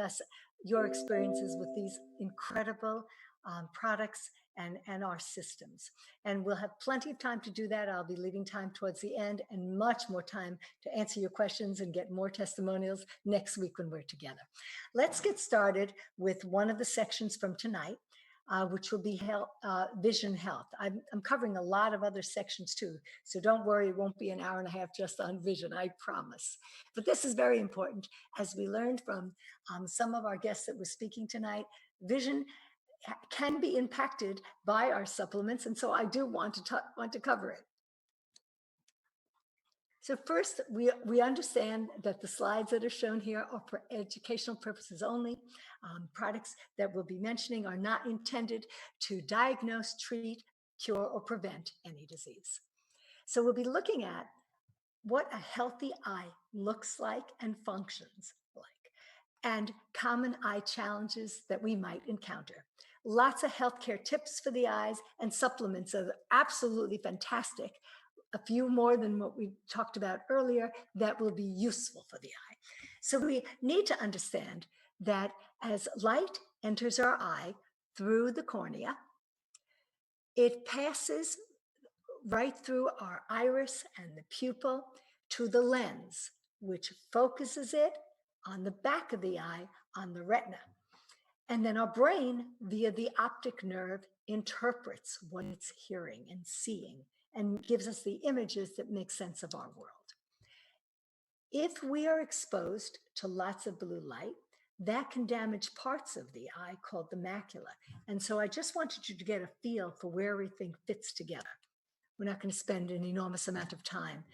us your experiences with these incredible products and our systems. And we'll have plenty of time to do that. I'll be leaving time towards the end and much more time to answer your questions and get more testimonials next week when we're together. Let's get started with one of the sections from tonight, which will be vision health. I'm covering a lot of other sections too, so don't worry, it won't be an hour and a half just on vision, I promise. But this is very important. As we learned from some of our guests that were speaking tonight, vision can be impacted by our supplements, and so I do want to cover it. So first, we understand that the slides that are shown here are for educational purposes only. Products that we'll be mentioning are not intended to diagnose, treat, cure, or prevent any disease. So we'll be looking at what a healthy eye looks like and functions like, and common eye challenges that we might encounter. Lots of healthcare tips for the eyes, and supplements are absolutely fantastic. A few more than what we talked about earlier that will be useful for the eye. So we need to understand that as light enters our eye through the cornea, it passes right through our iris and the pupil to the lens, which focuses it on the back of the eye, on the retina. And then our brain, via the optic nerve, interprets what it's hearing and seeing and gives us the images that make sense of our world. If we are exposed to lots of blue light, that can damage parts of the eye called the macula. And so I just wanted you to get a feel for where everything fits together. We're not going to spend an enormous amount of time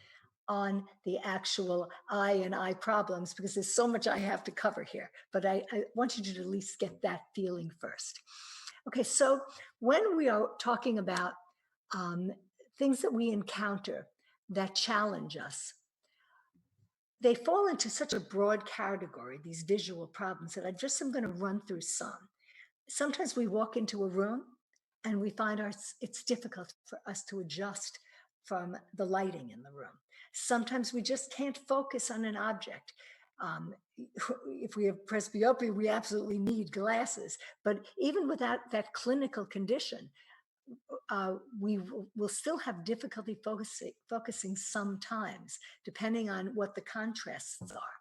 on the actual eye and eye problems because there's so much I have to cover here, but I want you to at least get that feeling first. Okay, so when we are talking about things that we encounter that challenge us, they fall into such a broad category, these visual problems, that I just am going to run through some. Sometimes we walk into a room and we find it's difficult for us to adjust from the lighting in the room. Sometimes we just can't focus on an object. If we have presbyopia, we absolutely need glasses. But even without that clinical condition, we will still have difficulty focusing sometimes, depending on what the contrasts are.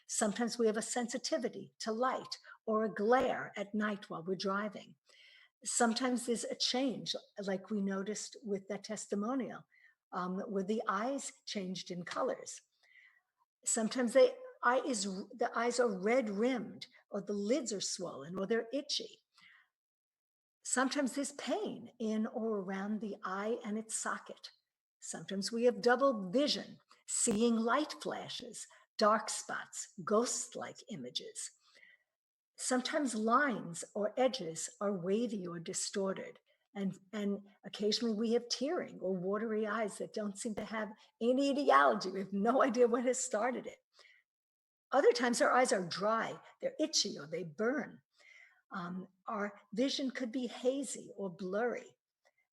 Sometimes we have a sensitivity to light or a glare at night while we're driving. Sometimes there's a change, like we noticed with that testimonial, where the eyes changed in colors. Sometimes the eyes are red rimmed, or the lids are swollen, or they're itchy. Sometimes there's pain in or around the eye and its socket. Sometimes we have double vision, seeing light flashes, dark spots, ghost-like images. Sometimes lines or edges are wavy or distorted, and occasionally we have tearing or watery eyes that don't seem to have any etiology. We have no idea what has started it. Other times our eyes are dry, they're itchy, or they burn. Our vision could be hazy or blurry,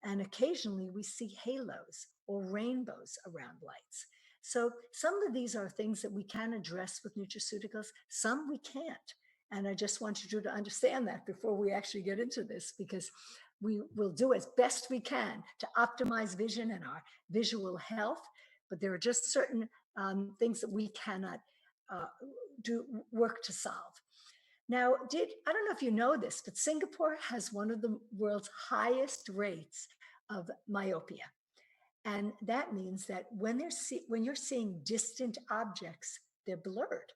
and occasionally we see halos or rainbows around lights. So some of these are things that we can address with nutraceuticals, some we can't. And I just want you to understand that before we actually get into this, because we will do as best we can to optimize vision and our visual health, but there are just certain things that we cannot do work to solve. Now, I don't know if you know this, but Singapore has one of the world's highest rates of myopia. And that means that when you're seeing distant objects, they're blurred.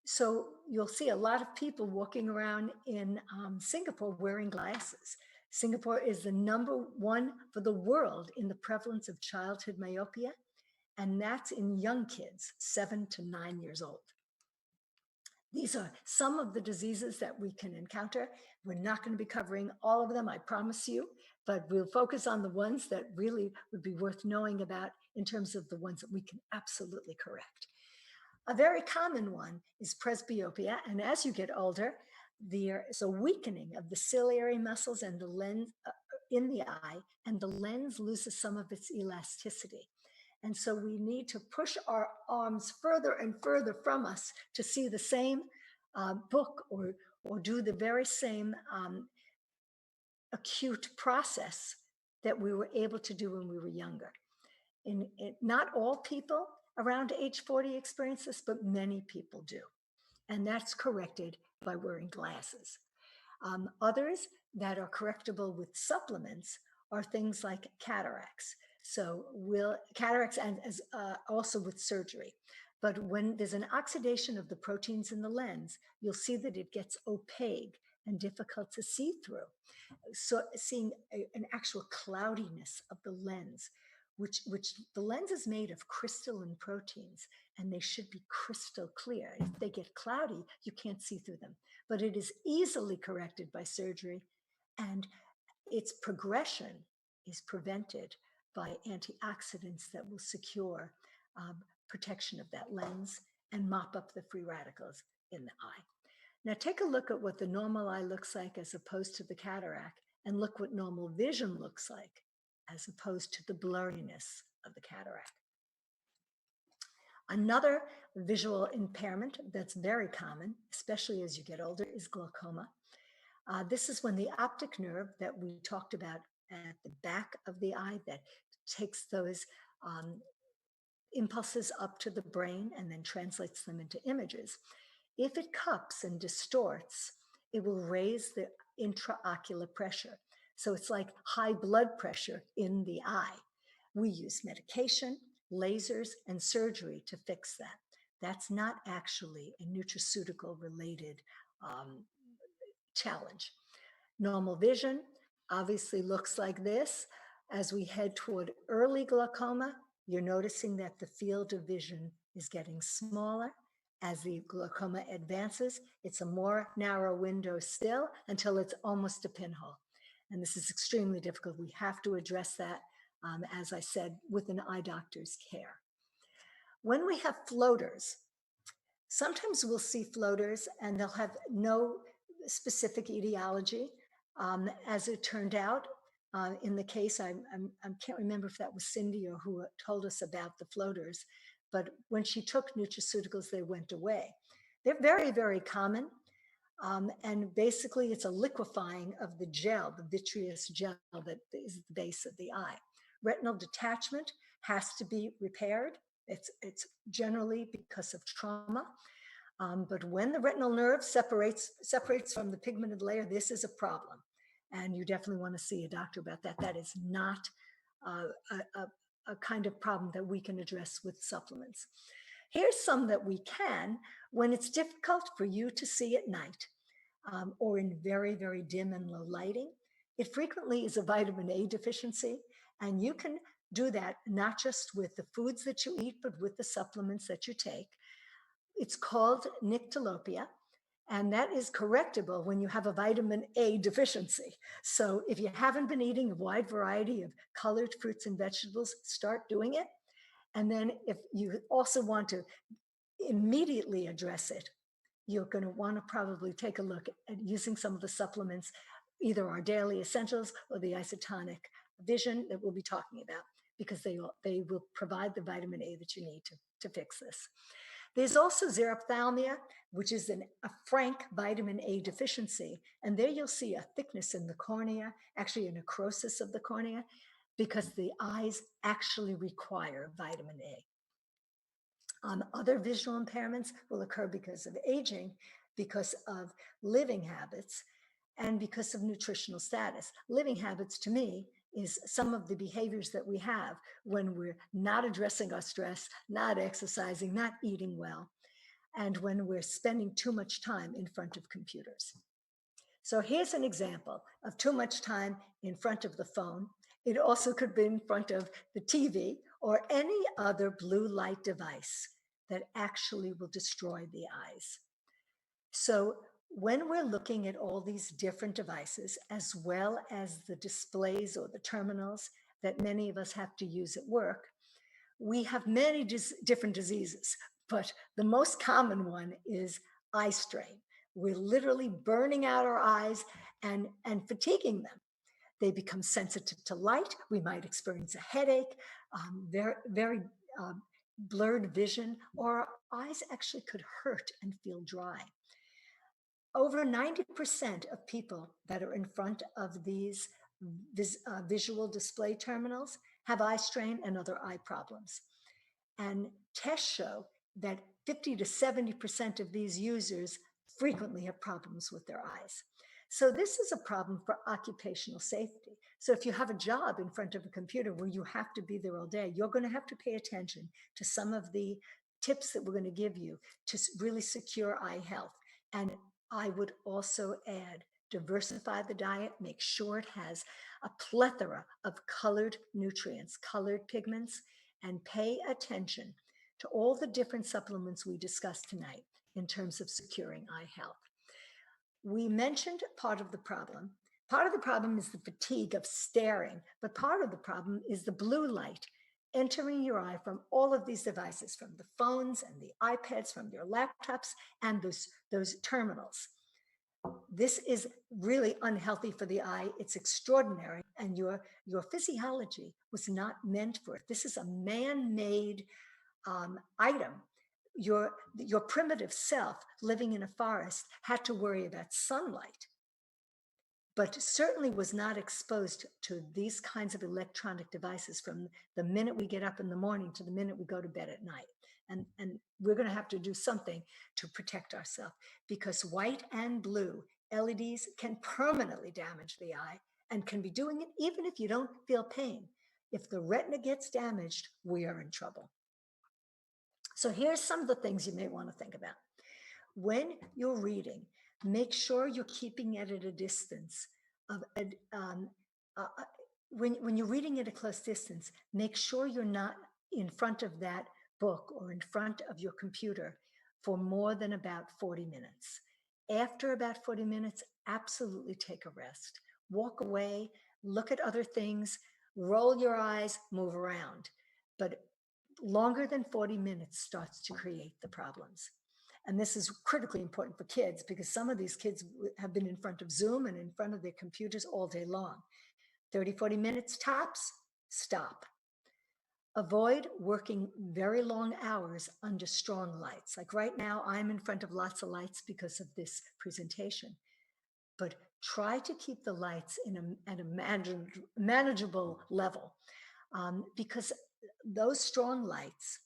So you'll see a lot of people walking around in Singapore wearing glasses. Singapore is the #1 for the world in the prevalence of childhood myopia, and that's in young kids, 7 to 9 years old. These are some of the diseases that we can encounter. We're not going to be covering all of them, I promise you, but we'll focus on the ones that really would be worth knowing about in terms of the ones that we can absolutely correct. A very common one is presbyopia, and as you get older, there's a weakening of the ciliary muscles and the lens in the eye, and the lens loses some of its elasticity. And so we need to push our arms further and further from us to see the same book or do the very same acute process that we were able to do when we were younger. Not all people around age 40 experience this, but many people do. And that's corrected by wearing glasses. Others that are correctable with supplements are things like cataracts. So cataracts and also with surgery. But when there's an oxidation of the proteins in the lens, you'll see that it gets opaque and difficult to see through. So seeing an actual cloudiness of the lens, which the lens is made of crystalline proteins, and they should be crystal clear. If they get cloudy, you can't see through them. But it is easily corrected by surgery, and its progression is prevented by antioxidants that will secure protection of that lens and mop up the free radicals in the eye. Now take a look at what the normal eye looks like as opposed to the cataract, and look what normal vision looks like as opposed to the blurriness of the cataract. Another visual impairment that's very common, especially as you get older, is glaucoma. This is when the optic nerve that we talked about at the back of the eye that takes those impulses up to the brain and then translates them into images. If it cups and distorts, it will raise the intraocular pressure. So it's like high blood pressure in the eye. We use medication, lasers, and surgery to fix that. That's not actually a nutraceutical related challenge. Normal vision obviously looks like this. As we head toward early glaucoma, you're noticing that the field of vision is getting smaller. As the glaucoma advances, it's a more narrow window still until it's almost a pinhole. And this is extremely difficult. We have to address that, as I said, with an eye doctor's care. When we have floaters, sometimes we'll see floaters and they'll have no specific etiology. As it turned out, in the case, I can't remember if that was Cindy or who told us about the floaters, but when she took nutraceuticals, they went away. They're very, very common. And basically, it's a liquefying of the gel, the vitreous gel that is the base of the eye. Retinal detachment has to be repaired. It's generally because of trauma. But when the retinal nerve separates from the pigmented layer, this is a problem. And you definitely want to see a doctor about that. That is not a kind of problem that we can address with supplements. Here's some that we can when it's difficult for you to see at night or in very, very dim and low lighting. It frequently is a vitamin A deficiency, and you can do that not just with the foods that you eat, but with the supplements that you take. It's called nyctalopia, and that is correctable when you have a vitamin A deficiency. So if you haven't been eating a wide variety of colored fruits and vegetables, start doing it. And then if you also want to immediately address it, you're going to want to probably take a look at using some of the supplements, either our daily essentials or the isotonic vision that we'll be talking about, because they will provide the vitamin A that you need to fix this. There's also xerophthalmia, which is a frank vitamin A deficiency. And there you'll see a thickness in the cornea, actually a necrosis of the cornea, because the eyes actually require vitamin A. Other visual impairments will occur because of aging, because of living habits, and because of nutritional status. Living habits, to me, is some of the behaviors that we have when we're not addressing our stress, not exercising, not eating well, and when we're spending too much time in front of computers. So here's an example of too much time in front of the phone. It also could be in front of the TV or any other blue light device that actually will destroy the eyes. So when we're looking at all these different devices, as well as the displays or the terminals that many of us have to use at work, we have many different diseases, but the most common one is eye strain. We're literally burning out our eyes and fatiguing them. They become sensitive to light. We might experience a headache, very blurred vision, or our eyes actually could hurt and feel dry. Over 90% of people that are in front of these visual display terminals have eye strain and other eye problems. And tests show that 50 to 70% of these users frequently have problems with their eyes. So this is a problem for occupational safety. So if you have a job in front of a computer where you have to be there all day, you're going to have to pay attention to some of the tips that we're going to give you to really secure eye health. And I would also add, diversify the diet, make sure it has a plethora of colored nutrients, colored pigments, and pay attention to all the different supplements we discussed tonight in terms of securing eye health. We mentioned part of the problem. Part of the problem is the fatigue of staring, but part of the problem is the blue light entering your eye from all of these devices, from the phones and the iPads, from your laptops, and those terminals. This is really unhealthy for the eye. It's extraordinary, and your physiology was not meant for it. This is a man-made item. Your primitive self living in a forest had to worry about sunlight, but certainly was not exposed to these kinds of electronic devices from the minute we get up in the morning to the minute we go to bed at night. And we're going to have to do something to protect ourselves, because white and blue LEDs can permanently damage the eye and can be doing it even if you don't feel pain. If the retina gets damaged, we are in trouble. So here's some of the things you may want to think about. When you're reading, make sure you're keeping it at a distance of when you're reading at a close distance, make sure you're not in front of that book or in front of your computer for more than about 40 minutes. After about 40 minutes, absolutely take a rest. Walk away, look at other things, roll your eyes, move around. But longer than 40 minutes starts to create the problems. And this is critically important for kids, because some of these kids have been in front of Zoom and in front of their computers all day long. 30, 40 minutes tops, stop. Avoid working very long hours under strong lights. Like right now, I'm in front of lots of lights because of this presentation. But try to keep the lights at a manageable level, because those strong lights,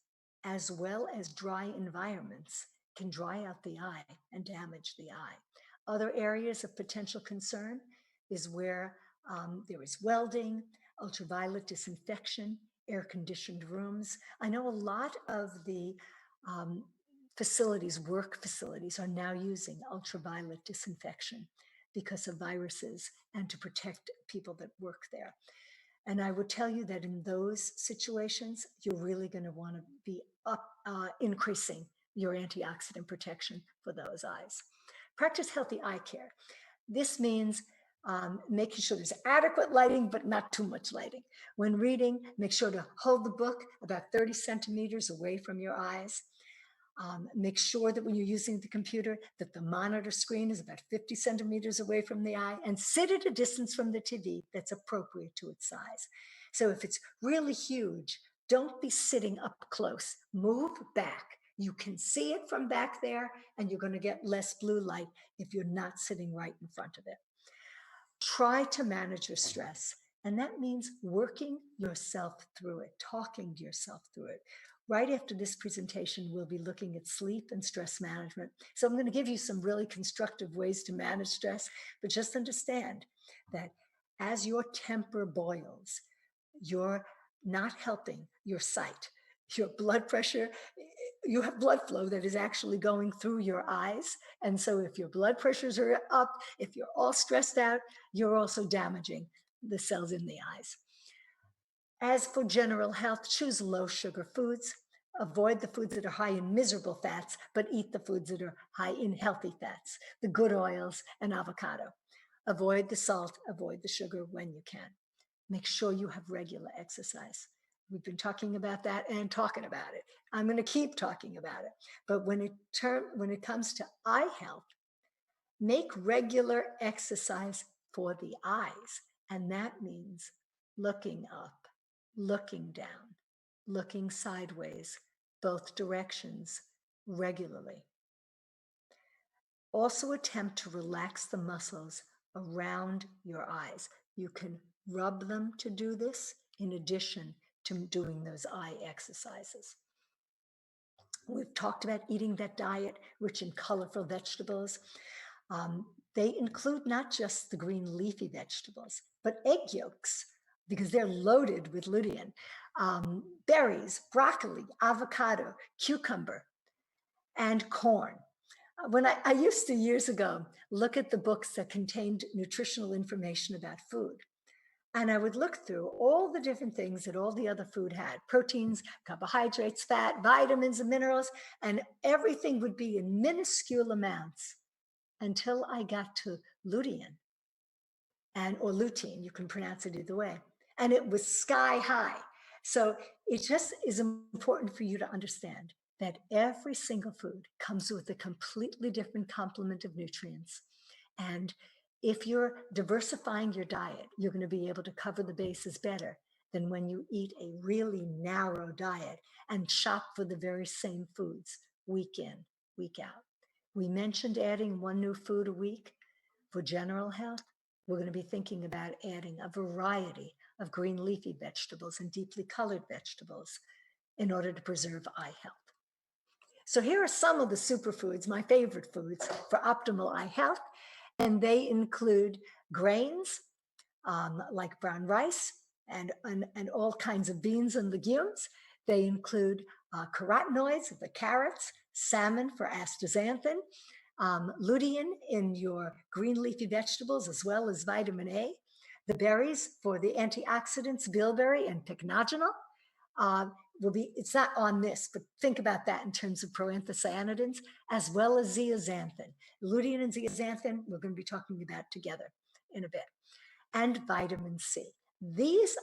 as well as dry environments, can dry out the eye and damage the eye. Other areas of potential concern is where there is welding, ultraviolet disinfection, air-conditioned rooms. I know a lot of the work facilities are now using ultraviolet disinfection because of viruses and to protect people that work there. And I would tell you that in those situations, you're really going to want to be increasing your antioxidant protection for those eyes. Practice healthy eye care. This means making sure there's adequate lighting, but not too much lighting. When reading, make sure to hold the book about 30 centimeters away from your eyes. Make sure that when you're using the computer, that the monitor screen is about 50 centimeters away from the eye, and sit at a distance from the TV that's appropriate to its size. So if it's really huge, don't be sitting up close. Move back. You can see it from back there, and you're going to get less blue light if you're not sitting right in front of it. Try to manage your stress. And that means working yourself through it, talking to yourself through it. Right after this presentation, we'll be looking at sleep and stress management. So I'm going to give you some really constructive ways to manage stress, but just understand that as your temper boils, you're not helping your sight. Your blood pressure, you have blood flow that is actually going through your eyes. And so if your blood pressures are up, if you're all stressed out, you're also damaging the cells in the eyes. As for general health, choose low sugar foods. Avoid the foods that are high in miserable fats, but eat the foods that are high in healthy fats, the good oils and avocado. Avoid the salt, avoid the sugar when you can. Make sure you have regular exercise. We've been talking about that and talking about it. I'm going to keep talking about it. But when it comes to eye health, make regular exercise for the eyes. And that means looking up, looking down, looking sideways, both directions regularly. Also attempt to relax the muscles around your eyes. You can rub them to do this in addition to doing those eye exercises. We've talked about eating that diet rich in colorful vegetables. They include not just the green leafy vegetables, but egg yolks, because they're loaded with lutein, berries, broccoli, avocado, cucumber, and corn. When I used to years ago look at the books that contained nutritional information about food, and I would look through all the different things that all the other food had: proteins, carbohydrates, fat, vitamins, and minerals, and everything would be in minuscule amounts until I got to lutein, or lutein, you can pronounce it either way. And it was sky high. So it just is important for you to understand that every single food comes with a completely different complement of nutrients. And if you're diversifying your diet, you're going to be able to cover the bases better than when you eat a really narrow diet and shop for the very same foods week in, week out. We mentioned adding one new food a week for general health. We're going to be thinking about adding a variety of green leafy vegetables and deeply colored vegetables in order to preserve eye health. So here are some of the superfoods, my favorite foods for optimal eye health, and they include grains like brown rice and all kinds of beans and legumes. They include carotenoids, the carrots, salmon for astaxanthin, lutein in your green leafy vegetables, as well as vitamin A, the berries for the antioxidants, bilberry and pycnogenol. It's not on this, but think about that in terms of proanthocyanidins, as well as zeaxanthin. Lutein and zeaxanthin, we're going to be talking about together in a bit, and vitamin C. These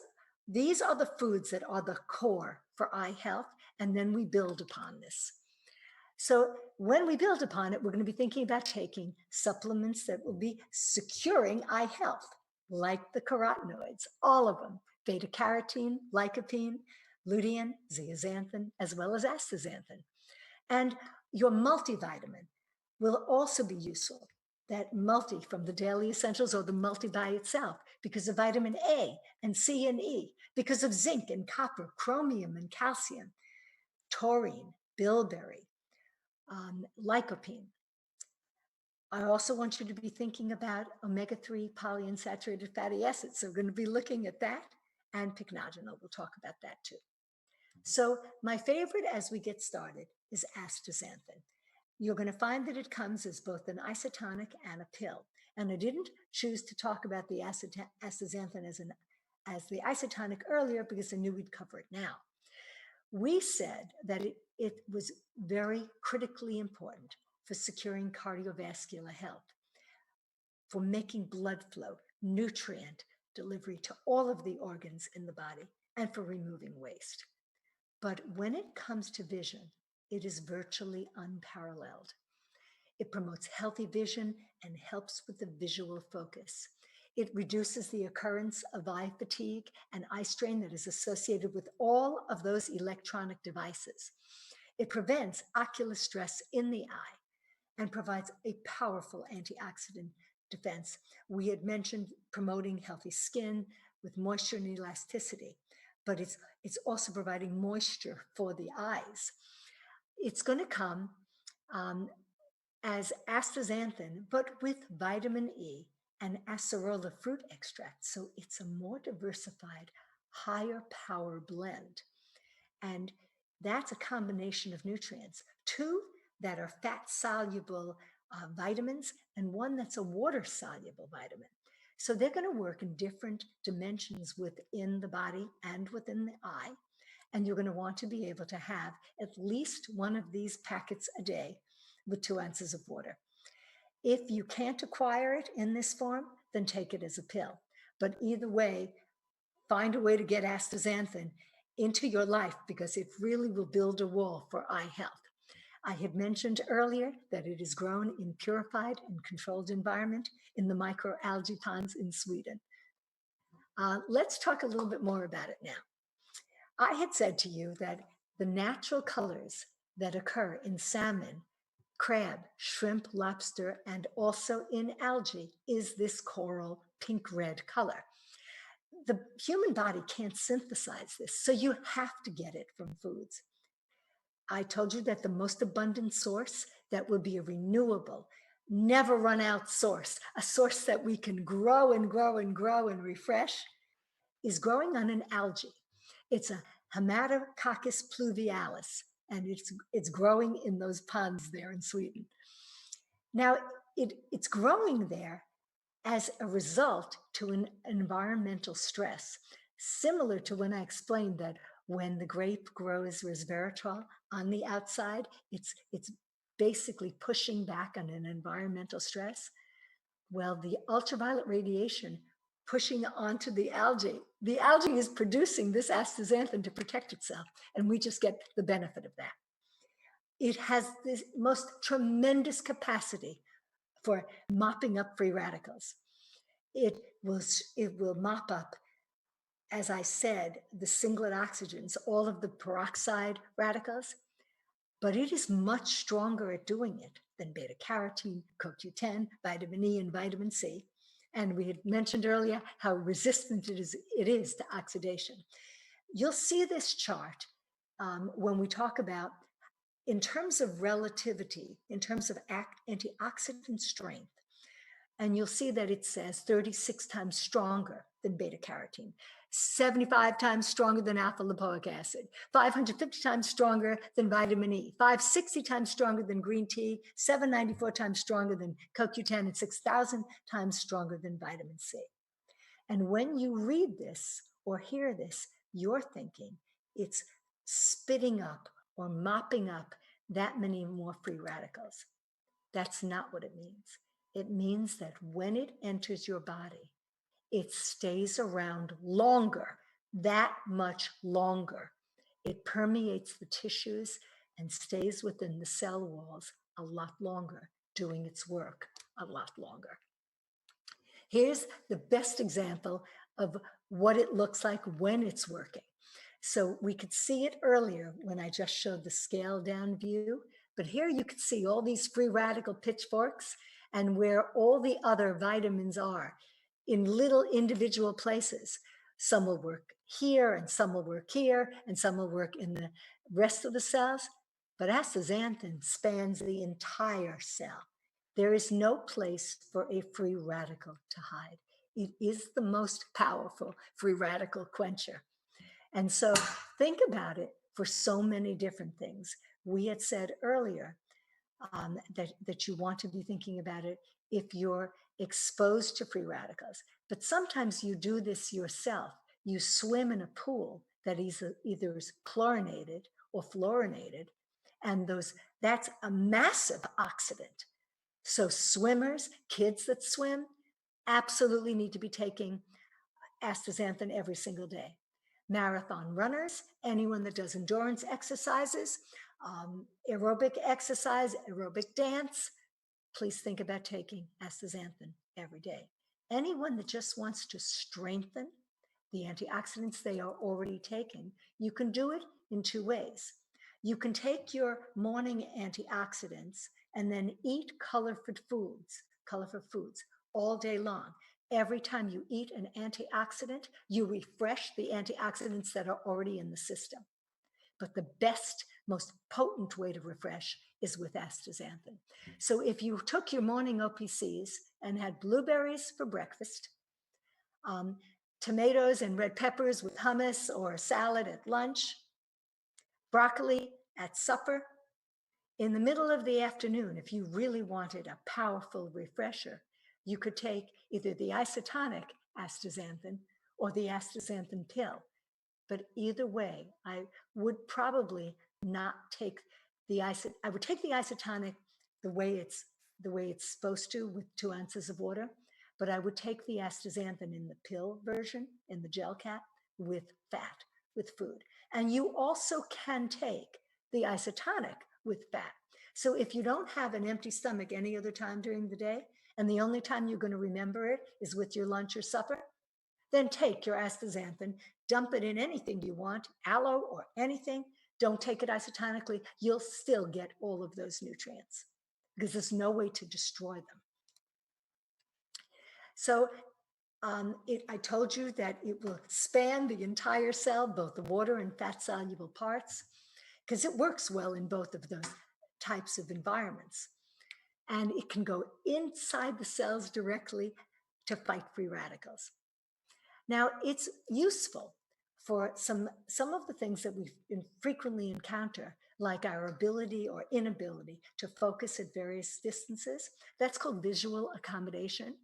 are the foods that are the core for eye health, and then we build upon this. So when we build upon it, we're going to be thinking about taking supplements that will be securing eye health, like the carotenoids, all of them: beta carotene, lycopene, lutein, zeaxanthin, as well as astaxanthin. And your multivitamin will also be useful. That multi from the daily essentials, or the multi by itself, because of vitamin A and C and E, because of zinc and copper, chromium and calcium, taurine, bilberry, lycopene. I also want you to be thinking about omega-3 polyunsaturated fatty acids. So we're going to be looking at that, and pycnogenol. We'll talk about that too. So my favorite as we get started is astaxanthin. You're going to find that it comes as both an isotonic and a pill. And I didn't choose to talk about the astaxanthin as the isotonic earlier because I knew we'd cover it now. We said that it was very critically important for securing cardiovascular health, for making blood flow, nutrient delivery to all of the organs in the body, and for removing waste. But when it comes to vision, it is virtually unparalleled. It promotes healthy vision and helps with the visual focus. It reduces the occurrence of eye fatigue and eye strain that is associated with all of those electronic devices. It prevents ocular stress in the eye and provides a powerful antioxidant defense. We had mentioned promoting healthy skin with moisture and elasticity, but it's also providing moisture for the eyes. It's going to come as astaxanthin, but with vitamin E and acerola fruit extract. So it's a more diversified, higher power blend. And that's a combination of nutrients, two that are fat soluble vitamins, and one that's a water soluble vitamin. So they're going to work in different dimensions within the body and within the eye. And you're going to want to be able to have at least one of these packets a day with 2 ounces of water. If you can't acquire it in this form, then take it as a pill. But either way, find a way to get astaxanthin into your life, because it really will build a wall for eye health. I had mentioned earlier that it is grown in purified and controlled environment in the microalgae ponds in Sweden. Let's talk a little bit more about it now. I had said to you that the natural colors that occur in salmon crab, shrimp, lobster, and also in algae is this coral pink-red color. The human body can't synthesize this, so you have to get it from foods. I told you that the most abundant source that will be a renewable, never run out source, a source that we can grow and grow and grow and refresh, is growing on an algae. It's a Haematococcus pluvialis, and it's growing in those ponds there in Sweden. Now, it's growing there as a result to an environmental stress, similar to when I explained that when the grape grows resveratrol on the outside, it's basically pushing back on an environmental stress. Well, the ultraviolet radiation pushing onto the algae is producing this astaxanthin to protect itself, and we just get the benefit of that. It has this most tremendous capacity for mopping up free radicals. It will mop up, as I said, the singlet oxygens, all of the peroxide radicals, but it is much stronger at doing it than beta carotene, CoQ10, vitamin E, and vitamin C. And we had mentioned earlier how resistant it is to oxidation. You'll see this chart when we talk about, in terms of relativity, in terms of antioxidant strength, and you'll see that it says 36 times stronger than beta carotene, 75 times stronger than alpha lipoic acid, 550 times stronger than vitamin E, 560 times stronger than green tea, 794 times stronger than CoQ10, and 6,000 times stronger than vitamin C. And when you read this or hear this, you're thinking it's spitting up or mopping up that many more free radicals. That's not what it means. It means that when it enters your body, it stays around longer, that much longer. It permeates the tissues and stays within the cell walls a lot longer, doing its work a lot longer. Here's the best example of what it looks like when it's working. So we could see it earlier when I just showed the scale down view, but here you can see all these free radical pitchforks and where all the other vitamins are in little individual places. Some will work here and some will work here and some will work in the rest of the cells, but astaxanthin spans the entire cell. There is no place for a free radical to hide. It is the most powerful free radical quencher. And so think about it for so many different things. We had said earlier that you want to be thinking about it if you're exposed to free radicals. But sometimes you do this yourself. You swim in a pool that either is chlorinated or fluorinated, and that's a massive oxidant. So swimmers, kids that swim, absolutely need to be taking astaxanthin every single day. Marathon runners, anyone that does endurance exercises, aerobic exercise, aerobic dance, please think about taking astaxanthin every day. Anyone that just wants to strengthen the antioxidants they are already taking, you can do it in two ways. You can take your morning antioxidants and then eat colorful foods all day long. Every time you eat an antioxidant, you refresh the antioxidants that are already in the system. But the best, most potent way to refresh is with astaxanthin. So if you took your morning OPCs and had blueberries for breakfast, tomatoes and red peppers with hummus or a salad at lunch, broccoli at supper, in the middle of the afternoon, if you really wanted a powerful refresher, you could take either the isotonic astaxanthin or the astaxanthin pill. But either way, I would probably not take I would take the isotonic the way it's supposed to, with 2 ounces of water, but I would take the astaxanthin in the pill version, in the gel cap, with fat, with food. And you also can take the isotonic with fat. So if you don't have an empty stomach any other time during the day, and the only time you're going to remember it is with your lunch or supper, then take your astaxanthin, dump it in anything you want, aloe or anything. Don't take it isotonically. You'll still get all of those nutrients. because there's no way to destroy them. So I told you that it will span the entire cell, both the water and fat soluble parts, because it works well in both of those types of environments. And it can go inside the cells directly to fight free radicals. Now, it's useful for some of the things that we frequently encounter, like our ability or inability to focus at various distances. That's called visual accommodation,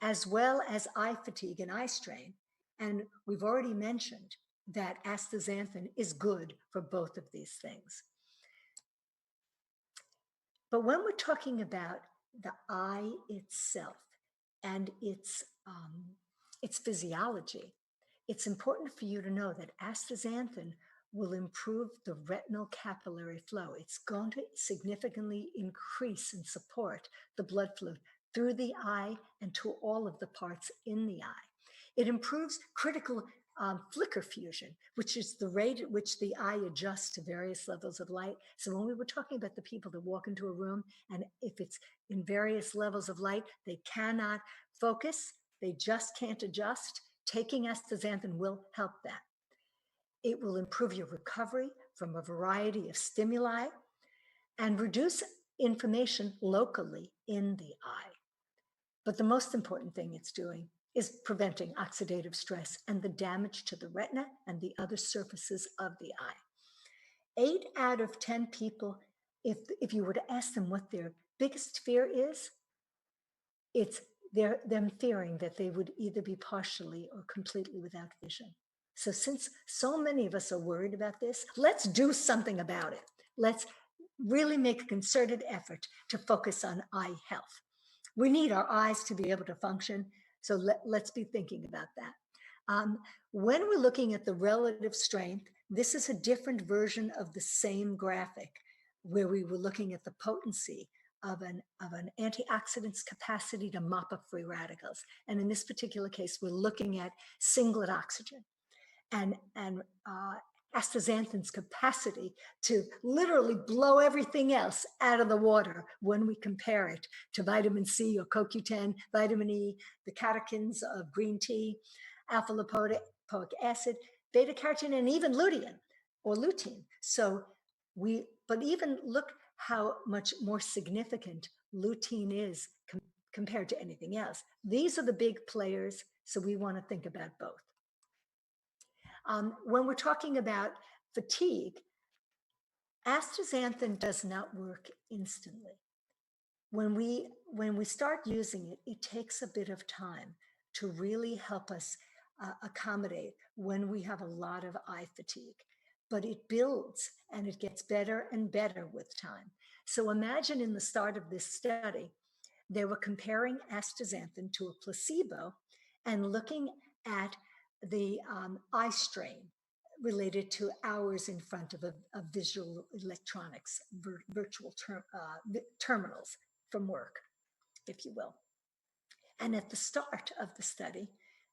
as well as eye fatigue and eye strain. And we've already mentioned that astaxanthin is good for both of these things. But when we're talking about the eye itself and its physiology, it's important for you to know that astaxanthin will improve the retinal capillary flow. It's going to significantly increase and support the blood flow through the eye and to all of the parts in the eye. It improves critical flicker fusion, which is the rate at which the eye adjusts to various levels of light. So when we were talking about the people that walk into a room, and if it's in various levels of light, they cannot focus, they just can't adjust, taking astaxanthin will help that. It will improve your recovery from a variety of stimuli and reduce inflammation locally in the eye. But the most important thing it's doing is preventing oxidative stress and the damage to the retina and the other surfaces of the eye. 8 out of 10 people, if you were to ask them what their biggest fear is, it's them fearing that they would either be partially or completely without vision. So since so many of us are worried about this, let's do something about it. Let's really make a concerted effort to focus on eye health. We need our eyes to be able to function, so let's be thinking about that. When we're looking at the relative strength, this is a different version of the same graphic where we were looking at the potency of an antioxidant's capacity to mop up free radicals. And in this particular case, we're looking at singlet oxygen and astaxanthin's capacity to literally blow everything else out of the water when we compare it to vitamin C or CoQ10, vitamin E, the catechins of green tea, alpha lipoic acid, beta carotene, and even lutein or lutein. But even look how much more significant lutein is compared to anything else. These are the big players, so we want to think about both. When we're talking about fatigue, astaxanthin does not work instantly. When we start using it, it takes a bit of time to really help us accommodate when we have a lot of eye fatigue. But it builds and it gets better and better with time. So imagine in the start of this study, they were comparing astaxanthin to a placebo and looking at the eye strain related to hours in front of a visual electronics, virtual terminals from work, if you will. And at the start of the study,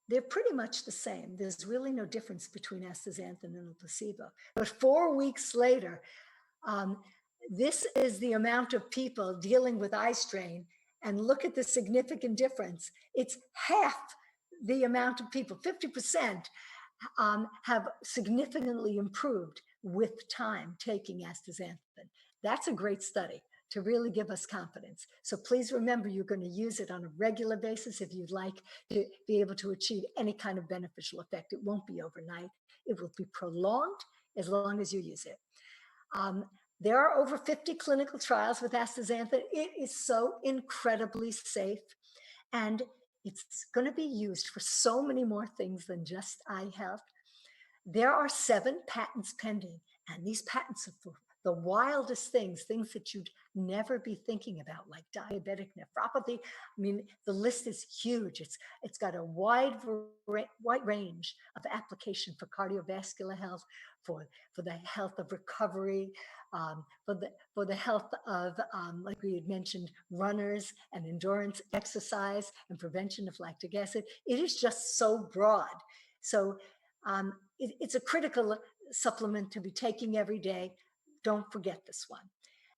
they're pretty much the same. There's really no difference between astaxanthin and a placebo. But 4 weeks later, this is the amount of people dealing with eye strain, and look at the significant difference. It's half the amount of people, 50%, have significantly improved with time taking astaxanthin. That's a great study to really give us confidence. So please remember, you're going to use it on a regular basis if you'd like to be able to achieve any kind of beneficial effect. It won't be overnight. It will be prolonged as long as you use it. There are over 50 clinical trials with astaxanthin. It is so incredibly safe, and it's going to be used for so many more things than just eye health. There are 7 patents pending, and these patents are for the wildest things that you'd never be thinking about, like diabetic nephropathy. I mean, the list is huge. It's got a wide range of application for cardiovascular health, for the health of recovery, for the health of, like we had mentioned, runners and endurance exercise and prevention of lactic acid. It is just so broad. So it's a critical supplement to be taking every day. Don't forget this one.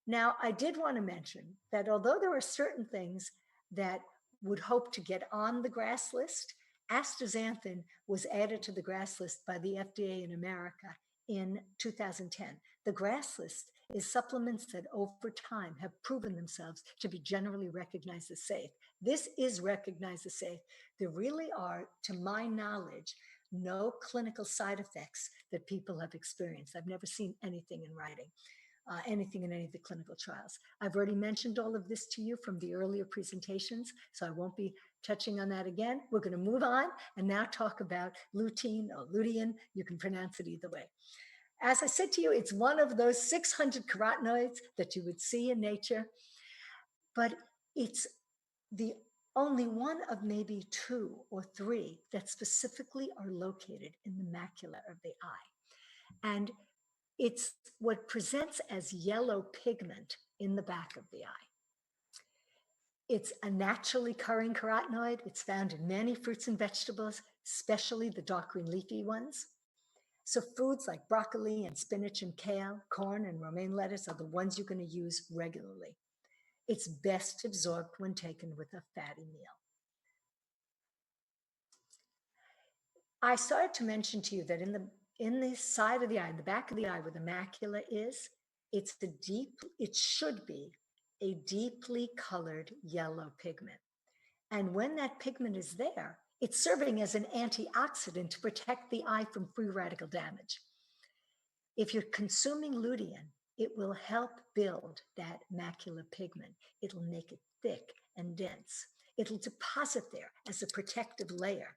Now, I did want to mention that although there are certain things that would hope to get on the GRAS list, astaxanthin was added to the GRAS list by the FDA in America in 2010. The GRAS list is supplements that over time have proven themselves to be generally recognized as safe. This is recognized as safe. There really are, to my knowledge, no clinical side effects that people have experienced. I've never seen anything in writing. Anything in any of the clinical trials. I've already mentioned all of this to you from the earlier presentations, so I won't be touching on that again. We're going to move on and now talk about lutein or lutein. You can pronounce it either way. As I said to you, it's one of those 600 carotenoids that you would see in nature, but it's the only one of maybe 2 or 3 that specifically are located in the macula of the eye. And it's what presents as yellow pigment in the back of the eye. It's a naturally occurring carotenoid. It's found in many fruits and vegetables, especially the dark green leafy ones. So foods like broccoli and spinach and kale, corn and romaine lettuce are the ones you're going to use regularly. It's best absorbed when taken with a fatty meal. I started to mention to you that in the side of the eye, in the back of the eye where the macula is, it should be a deeply colored yellow pigment. And when that pigment is there, it's serving as an antioxidant to protect the eye from free radical damage. If you're consuming lutein, it will help build that macular pigment. It'll make it thick and dense. It'll deposit there as a protective layer.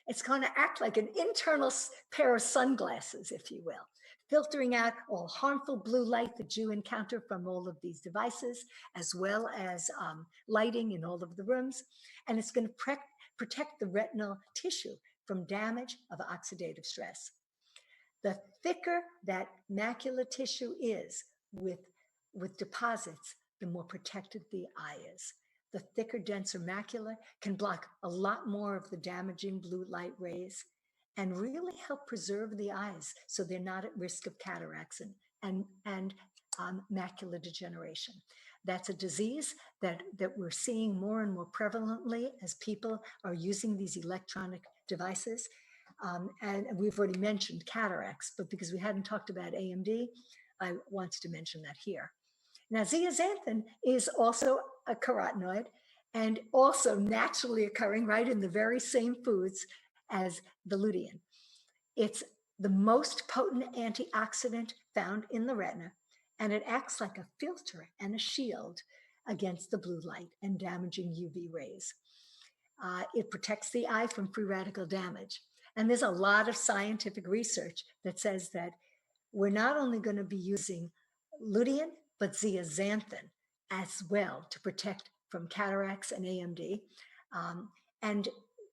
It's going to act like an internal pair of sunglasses, if you will, filtering out all harmful blue light that you encounter from all of these devices, as well as lighting in all of the rooms. And it's going to protect the retinal tissue from damage of oxidative stress. The thicker that macular tissue is with deposits, the more protected the eye is. The thicker, denser macula can block a lot more of the damaging blue light rays and really help preserve the eyes so they're not at risk of cataracts and macular degeneration. That's a disease that we're seeing more and more prevalently as people are using these electronic devices. And we've already mentioned cataracts, but because we hadn't talked about AMD, I wanted to mention that here. Now, zeaxanthin is also a carotenoid and also naturally occurring right in the very same foods as the lutein. It's the most potent antioxidant found in the retina, and it acts like a filter and a shield against the blue light and damaging UV rays. It protects the eye from free radical damage. And there's a lot of scientific research that says that we're not only going to be using lutein, but zeaxanthin as well to protect from cataracts and AMD. And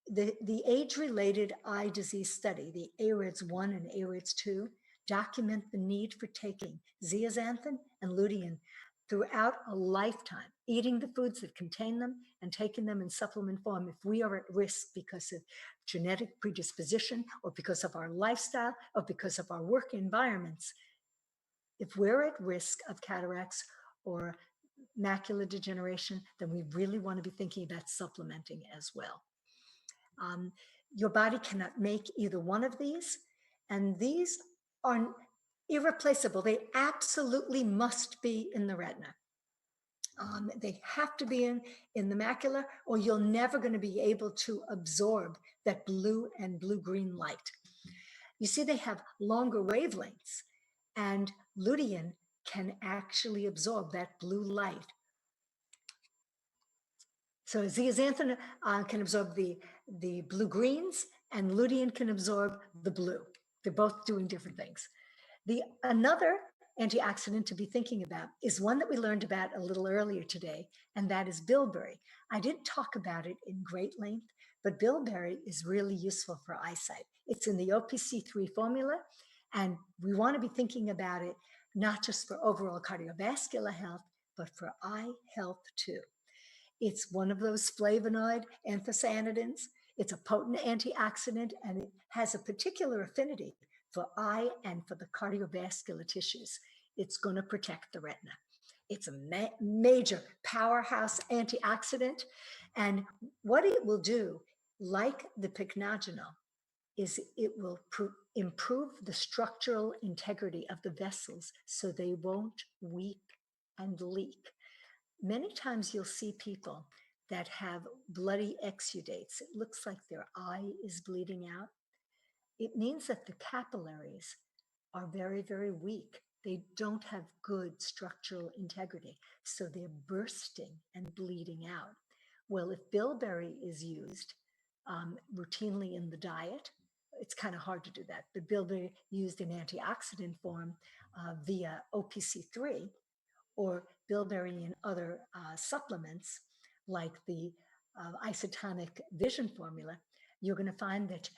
the age-related eye disease study, the AREDS-1 and AREDS-2, document the need for taking zeaxanthin and lutein throughout a lifetime, eating the foods that contain them and taking them in supplement form if we are at risk because of genetic predisposition or because of our lifestyle or because of our work environments. If we're at risk of cataracts or macular degeneration, then we really want to be thinking about supplementing as well. Your body cannot make either one of these, and these are irreplaceable. They absolutely must be in the retina. They have to be in the macula, or you're never going to be able to absorb that blue and blue-green light. You see, they have longer wavelengths, and lutein can actually absorb that blue light. So zeaxanthin can absorb the blue-greens, and lutein can absorb the blue. They're both doing different things. Another antioxidant to be thinking about is one that we learned about a little earlier today, and that is bilberry. I didn't talk about it in great length, but bilberry is really useful for eyesight. It's in the OPC3 formula, and we want to be thinking about it not just for overall cardiovascular health, but for eye health too. It's one of those flavonoid anthocyanidins. It's a potent antioxidant, and it has a particular affinity for eye and for the cardiovascular tissues. It's going to protect the retina. It's a major powerhouse antioxidant. And what it will do, like the pycnogenol, is it will improve the structural integrity of the vessels so they won't weep and leak. Many times you'll see people that have bloody exudates. It looks like their eye is bleeding out. It means that the capillaries are very, very weak. They don't have good structural integrity. So they're bursting and bleeding out. Well, if bilberry is used routinely in the diet, it's kind of hard to do that. But bilberry used in antioxidant form via OPC3 or bilberry in other supplements like the isotonic vision formula, you're going to find that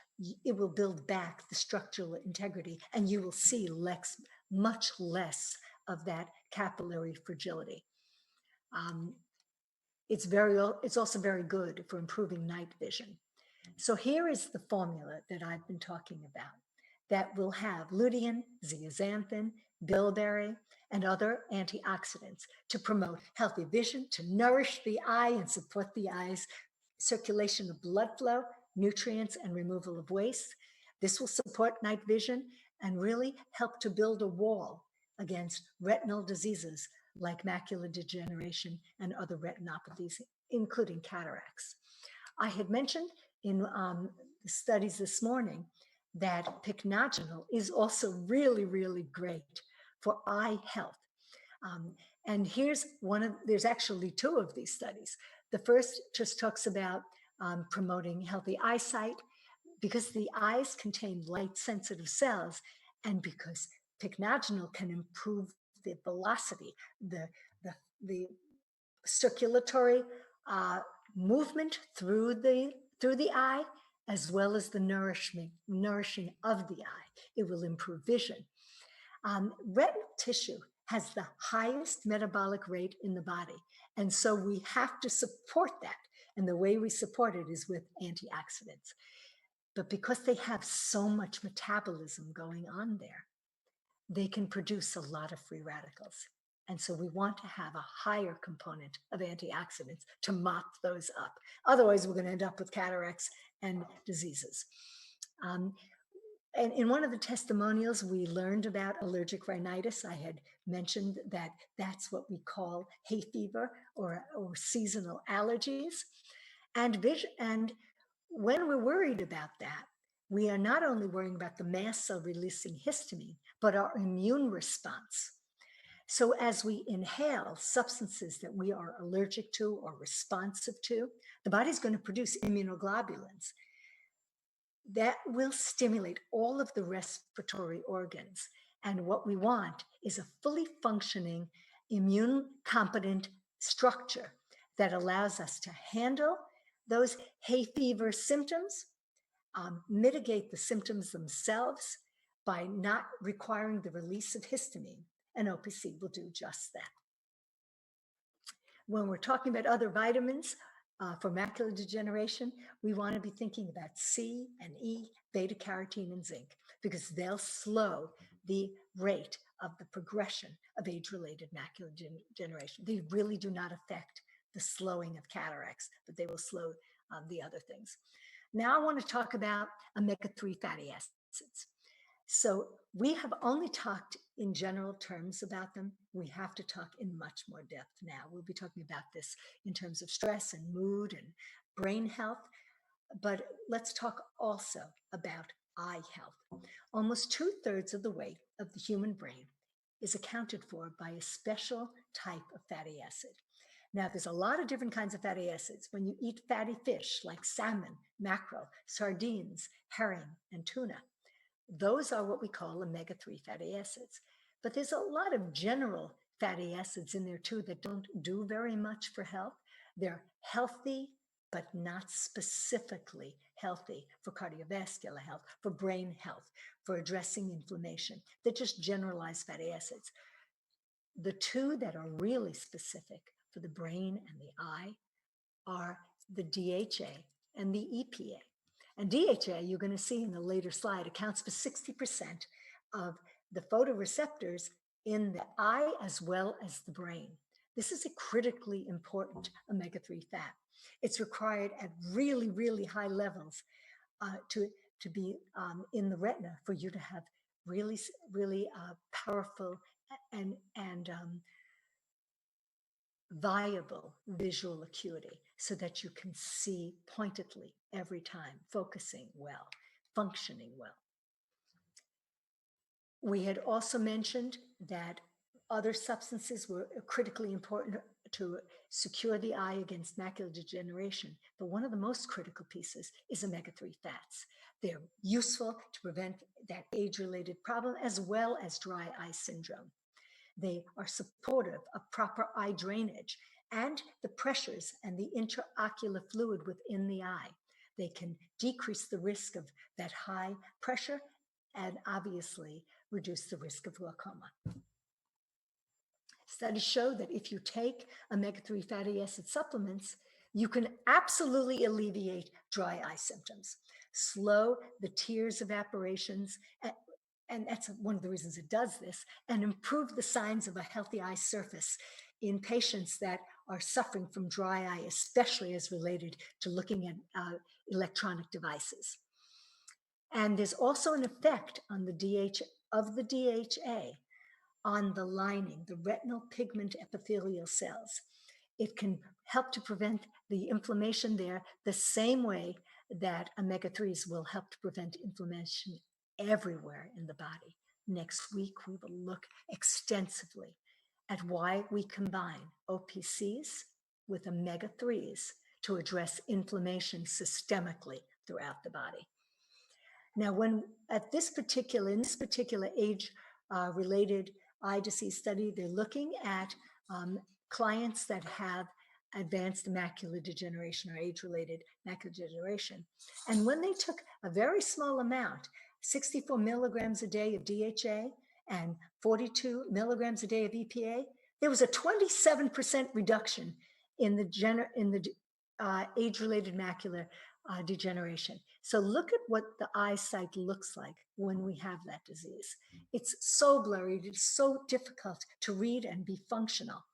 it will build back the structural integrity and you will see much less of that capillary fragility. It's also very good for improving night vision. So here is the formula that I've been talking about that will have lutein, zeaxanthin, bilberry, and other antioxidants to promote healthy vision, to nourish the eye and support the eye's circulation of blood flow, nutrients, and removal of waste. This will support night vision and really help to build a wall against retinal diseases like macular degeneration and other retinopathies, including cataracts. I had mentioned in the studies this morning that pycnogenol is also really, really great for eye health. And there's actually two of these studies. The first just talks about promoting healthy eyesight because the eyes contain light sensitive cells and because pycnogenol can improve the velocity, the circulatory movement through the eye, as well as the nourishing of the eye. It will improve vision. Retinal tissue has the highest metabolic rate in the body, and so we have to support that. And the way we support it is with antioxidants. But because they have so much metabolism going on there, they can produce a lot of free radicals. And so we want to have a higher component of antioxidants to mop those up. Otherwise, we're going to end up with cataracts and diseases. And in one of the testimonials, we learned about allergic rhinitis. I had mentioned that that's what we call hay fever or seasonal allergies. And when we're worried about that, we are not only worrying about the mast cell releasing histamine, but our immune response. So as we inhale substances that we are allergic to or responsive to, the body's going to produce immunoglobulins that will stimulate all of the respiratory organs. And what we want is a fully functioning immune competent structure that allows us to handle those hay fever symptoms, mitigate the symptoms themselves by not requiring the release of histamine. And OPC will do just that. When we're talking about other vitamins for macular degeneration, we want to be thinking about C and E, beta carotene, and zinc, because they'll slow the rate of the progression of age-related macular degeneration. They really do not affect the slowing of cataracts, but they will slow the other things. Now I want to talk about omega-3 fatty acids. So we have only talked in general terms about them. We have to talk in much more depth now. We'll be talking about this in terms of stress and mood and brain health. But let's talk also about eye health. Almost 2/3 of the weight of the human brain is accounted for by a special type of fatty acid. Now, there's a lot of different kinds of fatty acids. When you eat fatty fish like salmon, mackerel, sardines, herring, and tuna, those are what we call omega-3 fatty acids. But there's a lot of general fatty acids in there too that don't do very much for health. They're healthy, but not specifically healthy for cardiovascular health, for brain health, for addressing inflammation. They're just generalized fatty acids. The two that are really specific for the brain and the eye are the DHA and the EPA. And DHA, you're going to see in the later slide, accounts for 60% of the photoreceptors in the eye as well as the brain. This is a critically important omega-3 fat. It's required at really, really high levels to be in the retina for you to have really, really powerful and viable visual acuity so that you can see pointedly every time, focusing well, functioning well. We had also mentioned that other substances were critically important to secure the eye against macular degeneration. But one of the most critical pieces is omega-3 fats. They're useful to prevent that age-related problem as well as dry eye syndrome. They are supportive of proper eye drainage and the pressures and the intraocular fluid within the eye. They can decrease the risk of that high pressure and obviously reduce the risk of glaucoma. Studies show that if you take omega-3 fatty acid supplements, you can absolutely alleviate dry eye symptoms, slow the tears evaporations, and that's one of the reasons it does this, and improve the signs of a healthy eye surface in patients that are suffering from dry eye, especially as related to looking at electronic devices. And there's also an effect on the DHA on the lining, the retinal pigment epithelial cells. It can help to prevent the inflammation there the same way that omega-3s will help to prevent inflammation everywhere in the body. Next week, we will look extensively at why we combine OPCs with omega-3s to address inflammation systemically throughout the body. Now, in this particular age-related eye disease study, they're looking at clients that have advanced macular degeneration or age-related macular degeneration. And when they took a very small amount, 64 milligrams a day of DHA and 42 milligrams a day of EPA, there was a 27% reduction in the age-related macular degeneration. So look at what the eyesight looks like when we have that disease. It's so blurry, it's so difficult to read and be functional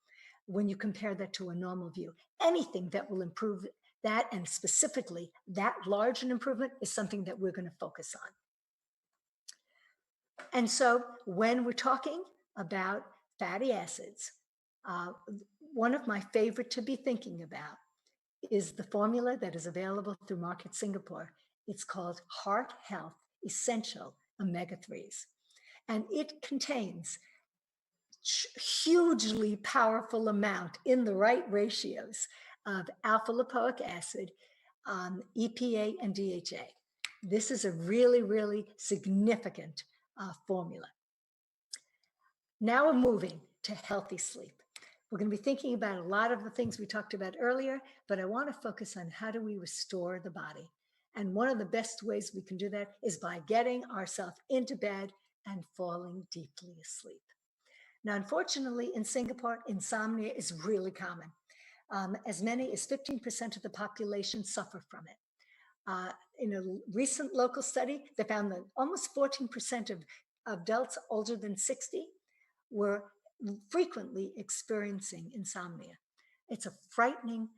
when you compare that to a normal view. Anything that will improve that, and specifically that large an improvement, is something that we're going to focus on. And so when we're talking about fatty acids, one of my favorite to be thinking about is the formula that is available through Market Singapore. It's called Heart Health Essential Omega-3s. And it contains hugely powerful amount in the right ratios of alpha lipoic acid, EPA, and DHA. This is a really, really significant formula. Now we're moving to healthy sleep. We're going to be thinking about a lot of the things we talked about earlier, but I want to focus on how do we restore the body. And one of the best ways we can do that is by getting ourselves into bed and falling deeply asleep. Now, unfortunately, in Singapore, insomnia is really common. As many as 15% of the population suffer from it. In a recent local study, they found that almost 14% of adults older than 60 were frequently experiencing insomnia. It's a frightening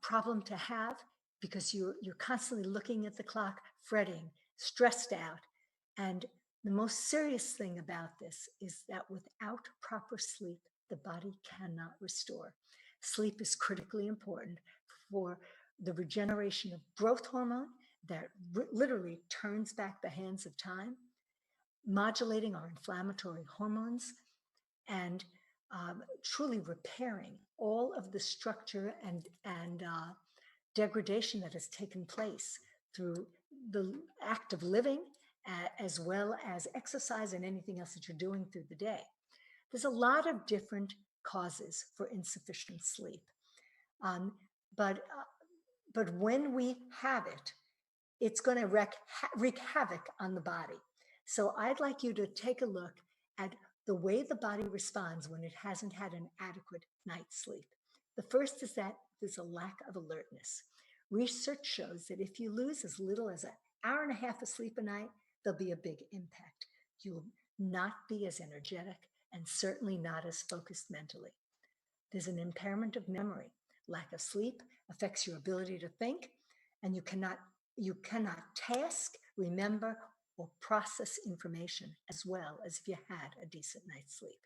problem to have because you're constantly looking at the clock, fretting, stressed out. And the most serious thing about this is that without proper sleep, the body cannot restore. Sleep is critically important for the regeneration of growth hormone that literally turns back the hands of time, modulating our inflammatory hormones, and truly repairing all of the structure and degradation that has taken place through the act of living, as well as exercise and anything else that you're doing through the day. There's a lot of different causes for insufficient sleep. But when we have it, it's going to wreak havoc on the body. So I'd like you to take a look at the way the body responds when it hasn't had an adequate night's sleep. The first is that there's a lack of alertness. Research shows that if you lose as little as an hour and a half of sleep a night, there'll be a big impact. You'll not be as energetic and certainly not as focused mentally. There's an impairment of memory. Lack of sleep affects your ability to think, and you cannot task, remember, or process information as well as if you had a decent night's sleep.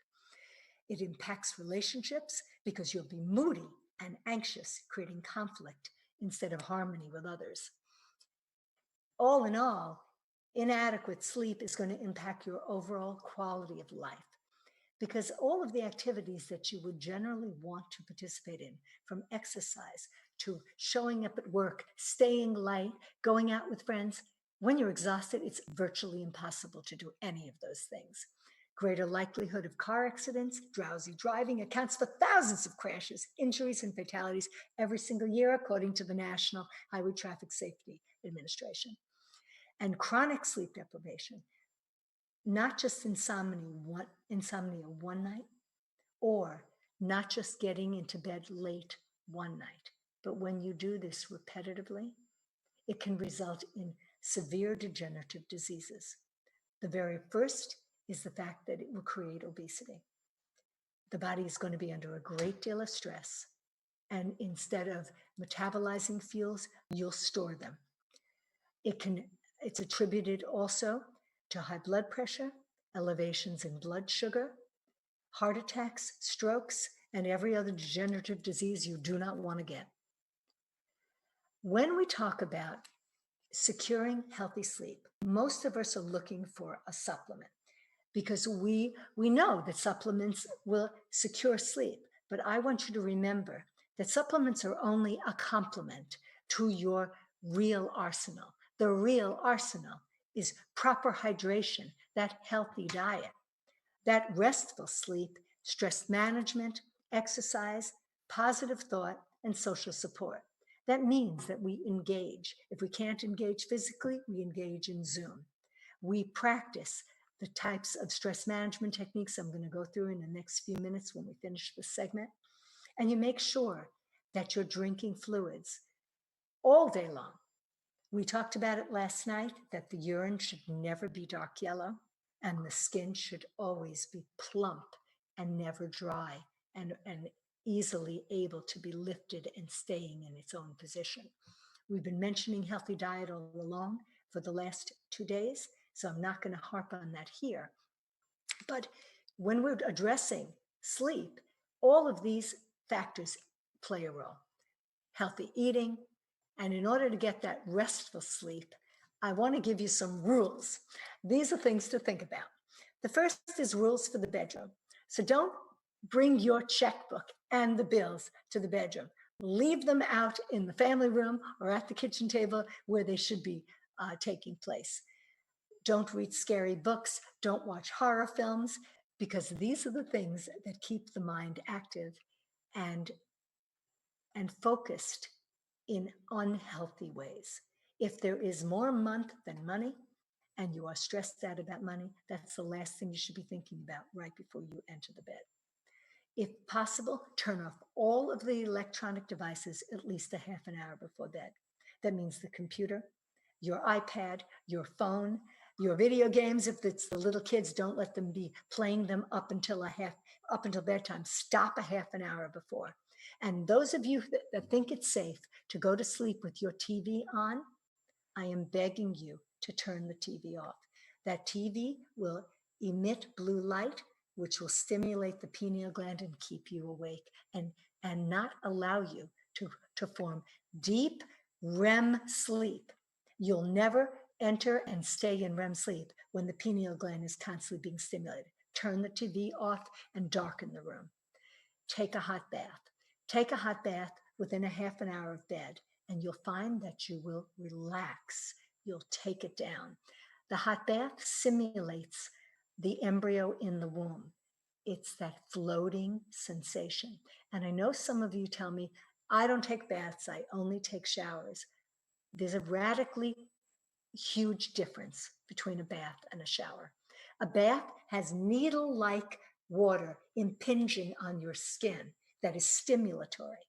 It impacts relationships because you'll be moody and anxious, creating conflict instead of harmony with others. All in all, inadequate sleep is going to impact your overall quality of life because all of the activities that you would generally want to participate in, from exercise to showing up at work, staying late, going out with friends, when you're exhausted, it's virtually impossible to do any of those things. Greater likelihood of car accidents, drowsy driving accounts for thousands of crashes, injuries, and fatalities every single year, according to the National Highway Traffic Safety Administration. And chronic sleep deprivation, not just insomnia one night, or not just getting into bed late one night, but when you do this repetitively, it can result in severe degenerative diseases. The very first is the fact that it will create obesity. The body is going to be under a great deal of stress, and instead of metabolizing fuels, you'll store them. It's attributed also to high blood pressure, elevations in blood sugar, heart attacks, strokes, and every other degenerative disease you do not want to get. When we talk about securing healthy sleep, most of us are looking for a supplement because we know that supplements will secure sleep. But I want you to remember that supplements are only a complement to your real arsenal. The real arsenal is proper hydration, that healthy diet, that restful sleep, stress management, exercise, positive thought, and social support. That means that we engage. If we can't engage physically, we engage in Zoom. We practice the types of stress management techniques I'm going to go through in the next few minutes when we finish this segment. And you make sure that you're drinking fluids all day long. We talked about it last night that the urine should never be dark yellow and the skin should always be plump and never dry and easily able to be lifted and staying in its own position. We've been mentioning healthy diet all along for the last 2 days, so I'm not going to harp on that here. But when we're addressing sleep, all of these factors play a role. Healthy eating, and in order to get that restful sleep, I want to give you some rules. These are things to think about. The first is rules for the bedroom. So don't bring your checkbook and the bills to the bedroom. Leave them out in the family room or at the kitchen table where they should be taking place. Don't read scary books. Don't watch horror films, because these are the things that keep the mind active and focused in unhealthy ways. If there is more month than money and you are stressed out about money, that's the last thing you should be thinking about right before you enter the bed. If possible, turn off all of the electronic devices at least a half an hour before bed. That means the computer, your iPad, your phone, your video games. If it's the little kids, don't let them be playing them up until bedtime. Stop a half an hour before. And those of you that think it's safe to go to sleep with your TV on, I am begging you to turn the TV off. That TV will emit blue light, which will stimulate the pineal gland and keep you awake and not allow you to form deep REM sleep. You'll never enter and stay in REM sleep when the pineal gland is constantly being stimulated. Turn the TV off and darken the room. Take a hot bath. Take a hot bath within a half an hour of bed, and you'll find that you will relax. You'll take it down. The hot bath simulates the embryo in the womb. It's that floating sensation. And I know some of you tell me, I don't take baths, I only take showers. There's a radically huge difference between a bath and a shower. A bath has needle-like water impinging on your skin that is stimulatory.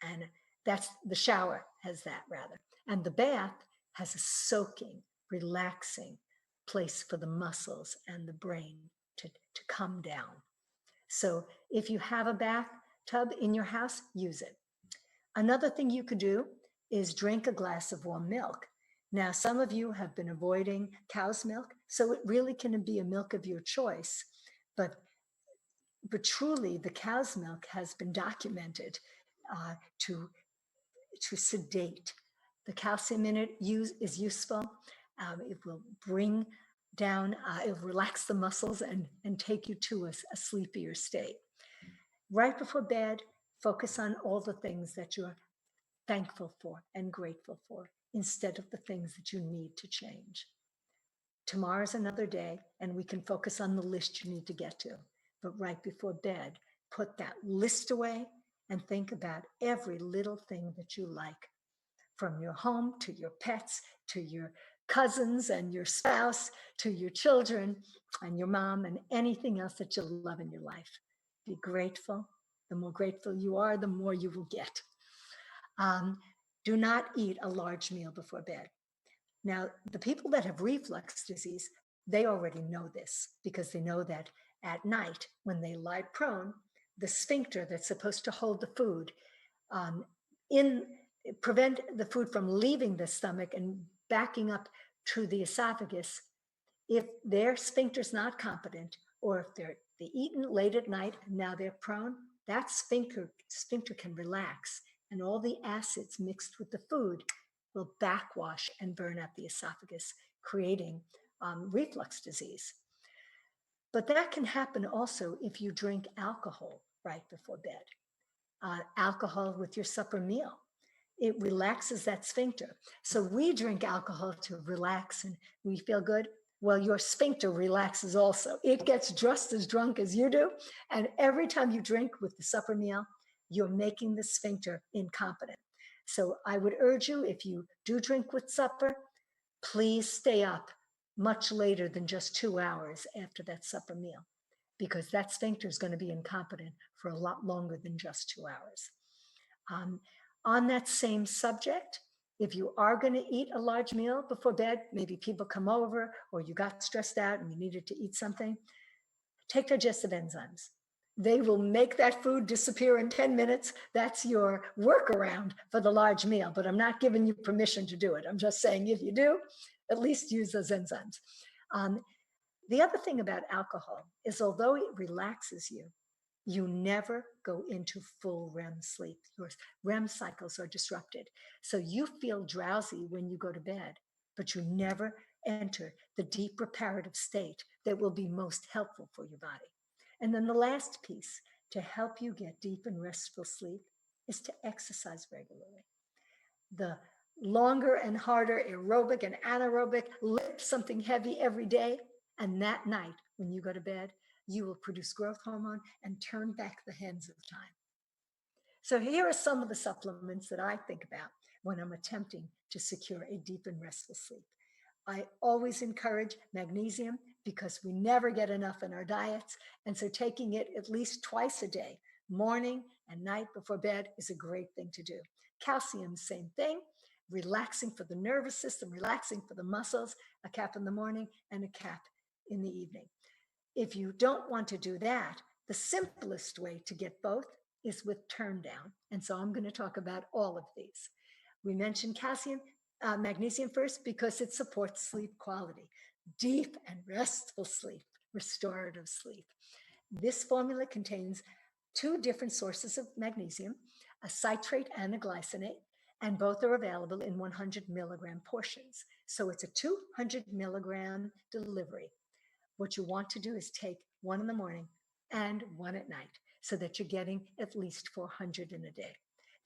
And that's the shower has that rather. And the bath has a soaking, relaxing place for the muscles and the brain to come down. So if you have a bathtub in your house, use it. Another thing you could do is drink a glass of warm milk. Now, some of you have been avoiding cow's milk, so it really can be a milk of your choice. But truly, the cow's milk has been documented uh, to sedate. The calcium in it is useful. It will bring down, it will relax the muscles and take you to a sleepier state. Right before bed, focus on all the things that you're thankful for and grateful for instead of the things that you need to change. Tomorrow's another day, and we can focus on the list you need to get to. But right before bed, put that list away and think about every little thing that you like, from your home to your pets, to your cousins and your spouse, to your children and your mom, and anything else that you love in your life. Be grateful. The more grateful you are, the more you will get. Do not eat a large meal before bed. Now, the people that have reflux disease, they already know this because they know that at night when they lie prone, the sphincter that's supposed to hold the food in prevent the food from leaving the stomach and backing up to the esophagus. If their sphincter's not competent, or if they eaten late at night and now they're prone, that sphincter can relax, and all the acids mixed with the food will backwash and burn up the esophagus, creating reflux disease. But that can happen also if you drink alcohol right before bed. Alcohol with your supper meal. It relaxes that sphincter. So we drink alcohol to relax and we feel good. Well, your sphincter relaxes also. It gets just as drunk as you do. And every time you drink with the supper meal, you're making the sphincter incompetent. So I would urge you, if you do drink with supper, please stay up much later than just 2 hours after that supper meal, because that sphincter is going to be incompetent for a lot longer than just 2 hours. On that same subject, if you are going to eat a large meal before bed, maybe people come over or you got stressed out and you needed to eat something, take digestive enzymes. They will make that food disappear in 10 minutes. That's your workaround for the large meal, but I'm not giving you permission to do it. I'm just saying if you do, at least use those enzymes. The other thing about alcohol is, although it relaxes you, you never go into full REM sleep. Your REM cycles are disrupted. So you feel drowsy when you go to bed, but you never enter the deep reparative state that will be most helpful for your body. And then the last piece to help you get deep and restful sleep is to exercise regularly. The longer and harder aerobic and anaerobic, lift something heavy every day, and that night when you go to bed, you will produce growth hormone and turn back the hands of time. So here are some of the supplements that I think about when I'm attempting to secure a deep and restful sleep. I always encourage magnesium because we never get enough in our diets. And so taking it at least twice a day, morning and night before bed, is a great thing to do. Calcium, same thing. Relaxing for the nervous system, relaxing for the muscles, a cap in the morning and a cap in the evening. If you don't want to do that, the simplest way to get both is with turn down. And so I'm going to talk about all of these. We mentioned magnesium first because it supports sleep quality, deep and restful sleep, restorative sleep. This formula contains 2 different sources of magnesium, a citrate and a glycinate, and both are available in 100 milligram portions. So it's a 200 milligram delivery. What you want to do is take 1 in the morning and 1 at night so that you're getting at least 400 in a day.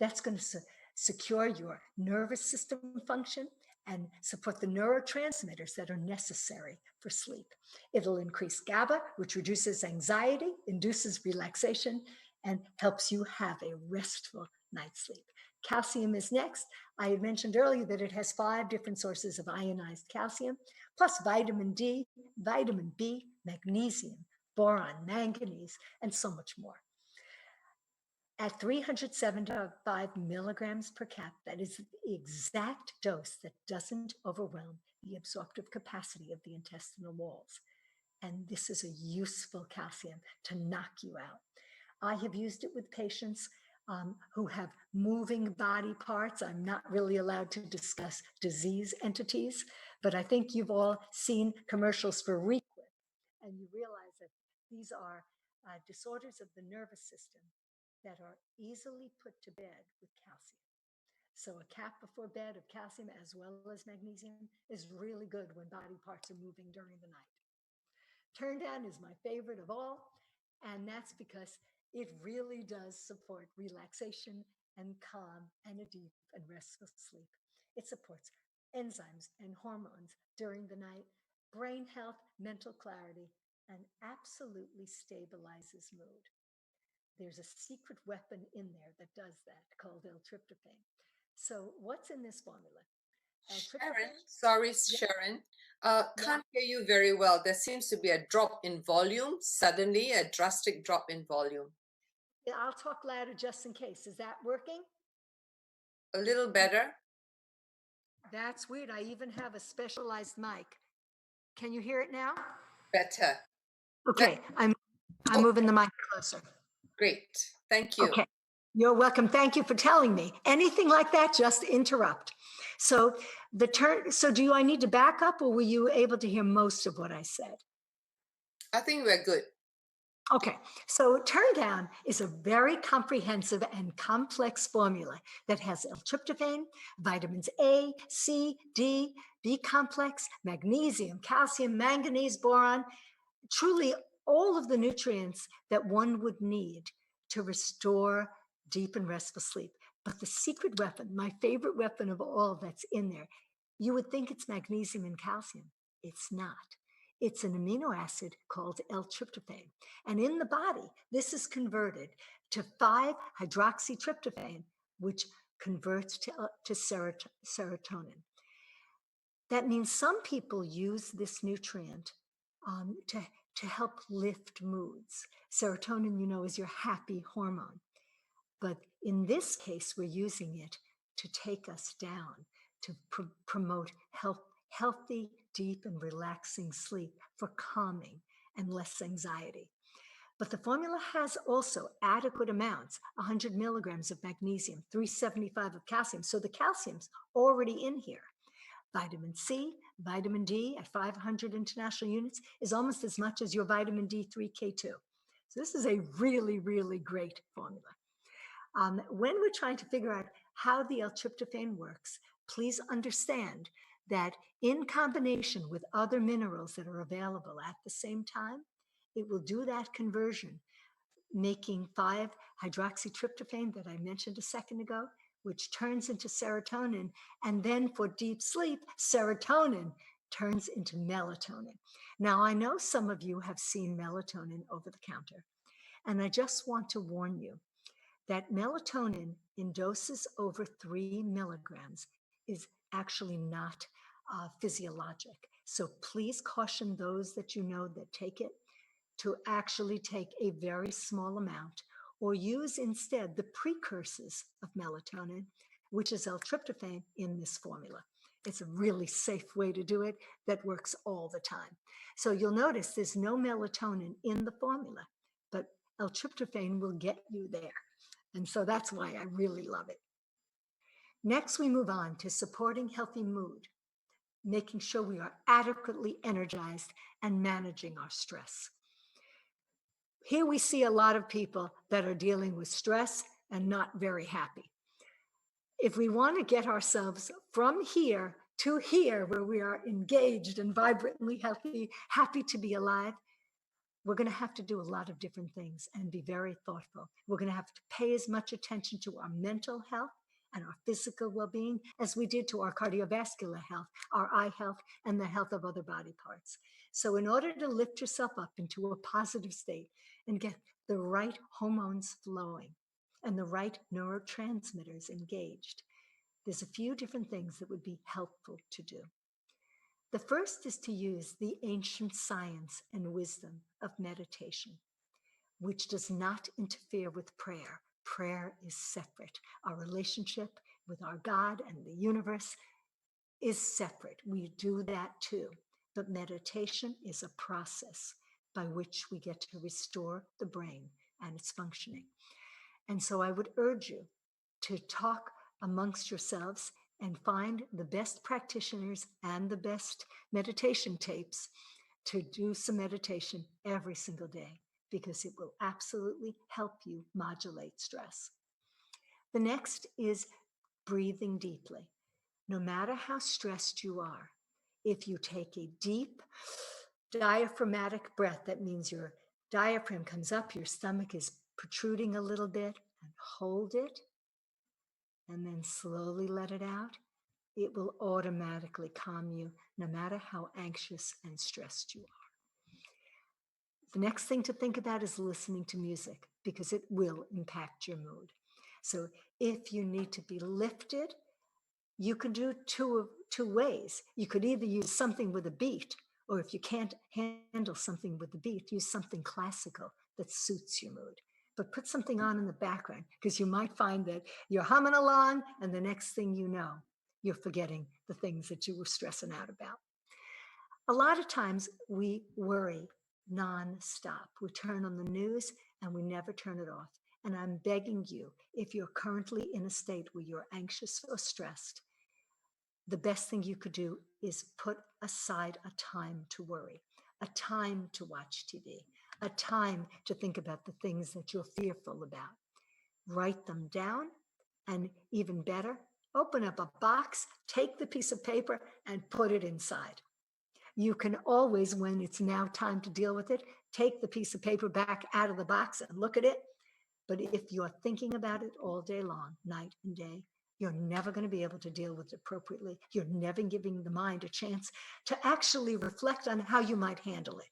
That's going to secure your nervous system function and support the neurotransmitters that are necessary for sleep. It'll increase GABA, which reduces anxiety, induces relaxation, and helps you have a restful night's sleep. Calcium is next. I had mentioned earlier that it has 5 different sources of ionized calcium, plus vitamin D, vitamin B, magnesium, boron, manganese, and so much more. At 375 milligrams per cap, that is the exact dose that doesn't overwhelm the absorptive capacity of the intestinal walls. And this is a useful calcium to knock you out. I have used it with patients who have moving body parts. I'm not really allowed to discuss disease entities, but I think you've all seen commercials for Requip, and you realize that these are disorders of the nervous system that are easily put to bed with calcium. So a cap before bed of calcium as well as magnesium is really good when body parts are moving during the night. Turn down is my favorite of all, and that's because it really does support relaxation and calm and a deep and restful sleep. It supports enzymes and hormones during the night, brain health, mental clarity, and absolutely stabilizes mood. There's a secret weapon in there that does that called L-tryptophan. So what's in this formula? Sharon, L-tryptophan? sorry, Yeah, Sharon. yeah. Can't hear you very well. There seems to be a drop in volume, suddenly a drastic drop in volume. Yeah, I'll talk louder just in case. Is that working? A little better, That's weird. I even have a specialized mic. Can you hear it now? better. That, Okay, I'm oh, moving the mic closer. great. Thank you. Okay. You're welcome. Thank you for telling me. Anything like that, just interrupt. So do I need to back up or were you able to hear most of what I said? I think we're good. Okay, so turn down is a very comprehensive and complex formula that has L-tryptophan, vitamins A, C, D, B complex, magnesium, calcium, manganese, boron, truly all of the nutrients that one would need to restore deep and restful sleep. But the secret weapon, my favorite weapon of all that's in there, you would think it's magnesium and calcium. It's not. It's an amino acid called L-tryptophan. And in the body, this is converted to 5-hydroxytryptophan, which converts to serotonin. That means some people use this nutrient to help lift moods. Serotonin, you know, is your happy hormone. But in this case, we're using it to take us down, to promote healthy, deep, and relaxing sleep for calming and less anxiety. But the formula has also adequate amounts, 100 milligrams of magnesium, 375 of calcium. So the calcium's already in here. Vitamin C, vitamin D at 500 international units is almost as much as your vitamin D3K2. So this is a really, really great formula. When we're trying to figure out how the L-tryptophan works, please understand that in combination with other minerals that are available at the same time, it will do that conversion, making 5-hydroxytryptophan that I mentioned a second ago, which turns into serotonin. And then for deep sleep, serotonin turns into melatonin. Now, I know some of you have seen melatonin over the counter, and I just want to warn you that melatonin in doses over 3 milligrams is actually not physiologic. So please caution those that you know that take it to actually take a very small amount or use instead the precursors of melatonin, which is L-tryptophan in this formula. It's a really safe way to do it that works all the time. So you'll notice there's no melatonin in the formula, but L-tryptophan will get you there. And so that's why I really love it. Next, we move on to supporting healthy mood, making sure we are adequately energized and managing our stress. Here we see a lot of people that are dealing with stress and not very happy. If we want to get ourselves from here to here, where we are engaged and vibrantly healthy, happy to be alive, we're going to have to do a lot of different things and be very thoughtful. We're going to have to pay as much attention to our mental health and our physical well-being as we did to our cardiovascular health, our eye health, and the health of other body parts. So in order to lift yourself up into a positive state and get the right hormones flowing and the right neurotransmitters engaged, there's a few different things that would be helpful to do. The first is to use the ancient science and wisdom of meditation, which does not interfere with prayer. Prayer is separate. Our relationship with our God and the universe is separate. We do that too. But meditation is a process by which we get to restore the brain and its functioning. And so I would urge you to talk amongst yourselves and find the best practitioners and the best meditation tapes to do some meditation every single day, because it will absolutely help you modulate stress. The next is breathing deeply. No matter how stressed you are, if you take a deep diaphragmatic breath, that means your diaphragm comes up, your stomach is protruding a little bit, and hold it, and then slowly let it out, it will automatically calm you no matter how anxious and stressed you are. The next thing to think about is listening to music, because it will impact your mood. So if you need to be lifted, you can do two ways. You could either use something with a beat, or if you can't handle something with the beat, use something classical that suits your mood. But put something on in the background, because you might find that you're humming along and the next thing you know, you're forgetting the things that you were stressing out about. A lot of times we worry nonstop. We turn on the news and we never turn it off. And I'm begging you, if you're currently in a state where you're anxious or stressed, the best thing you could do is put aside a time to worry, a time to watch TV, a time to think about the things that you're fearful about. Write them down, and even better, open up a box, take the piece of paper, and put it inside. You can always, when it's now time to deal with it, take the piece of paper back out of the box and look at it. But if you're thinking about it all day long, night and day, you're never going to be able to deal with it appropriately. You're never giving the mind a chance to actually reflect on how you might handle it.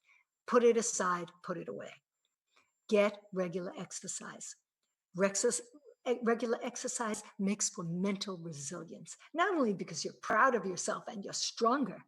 Put it aside, put it away. Get regular exercise. Regular exercise makes for mental resilience, not only because you're proud of yourself and you're stronger,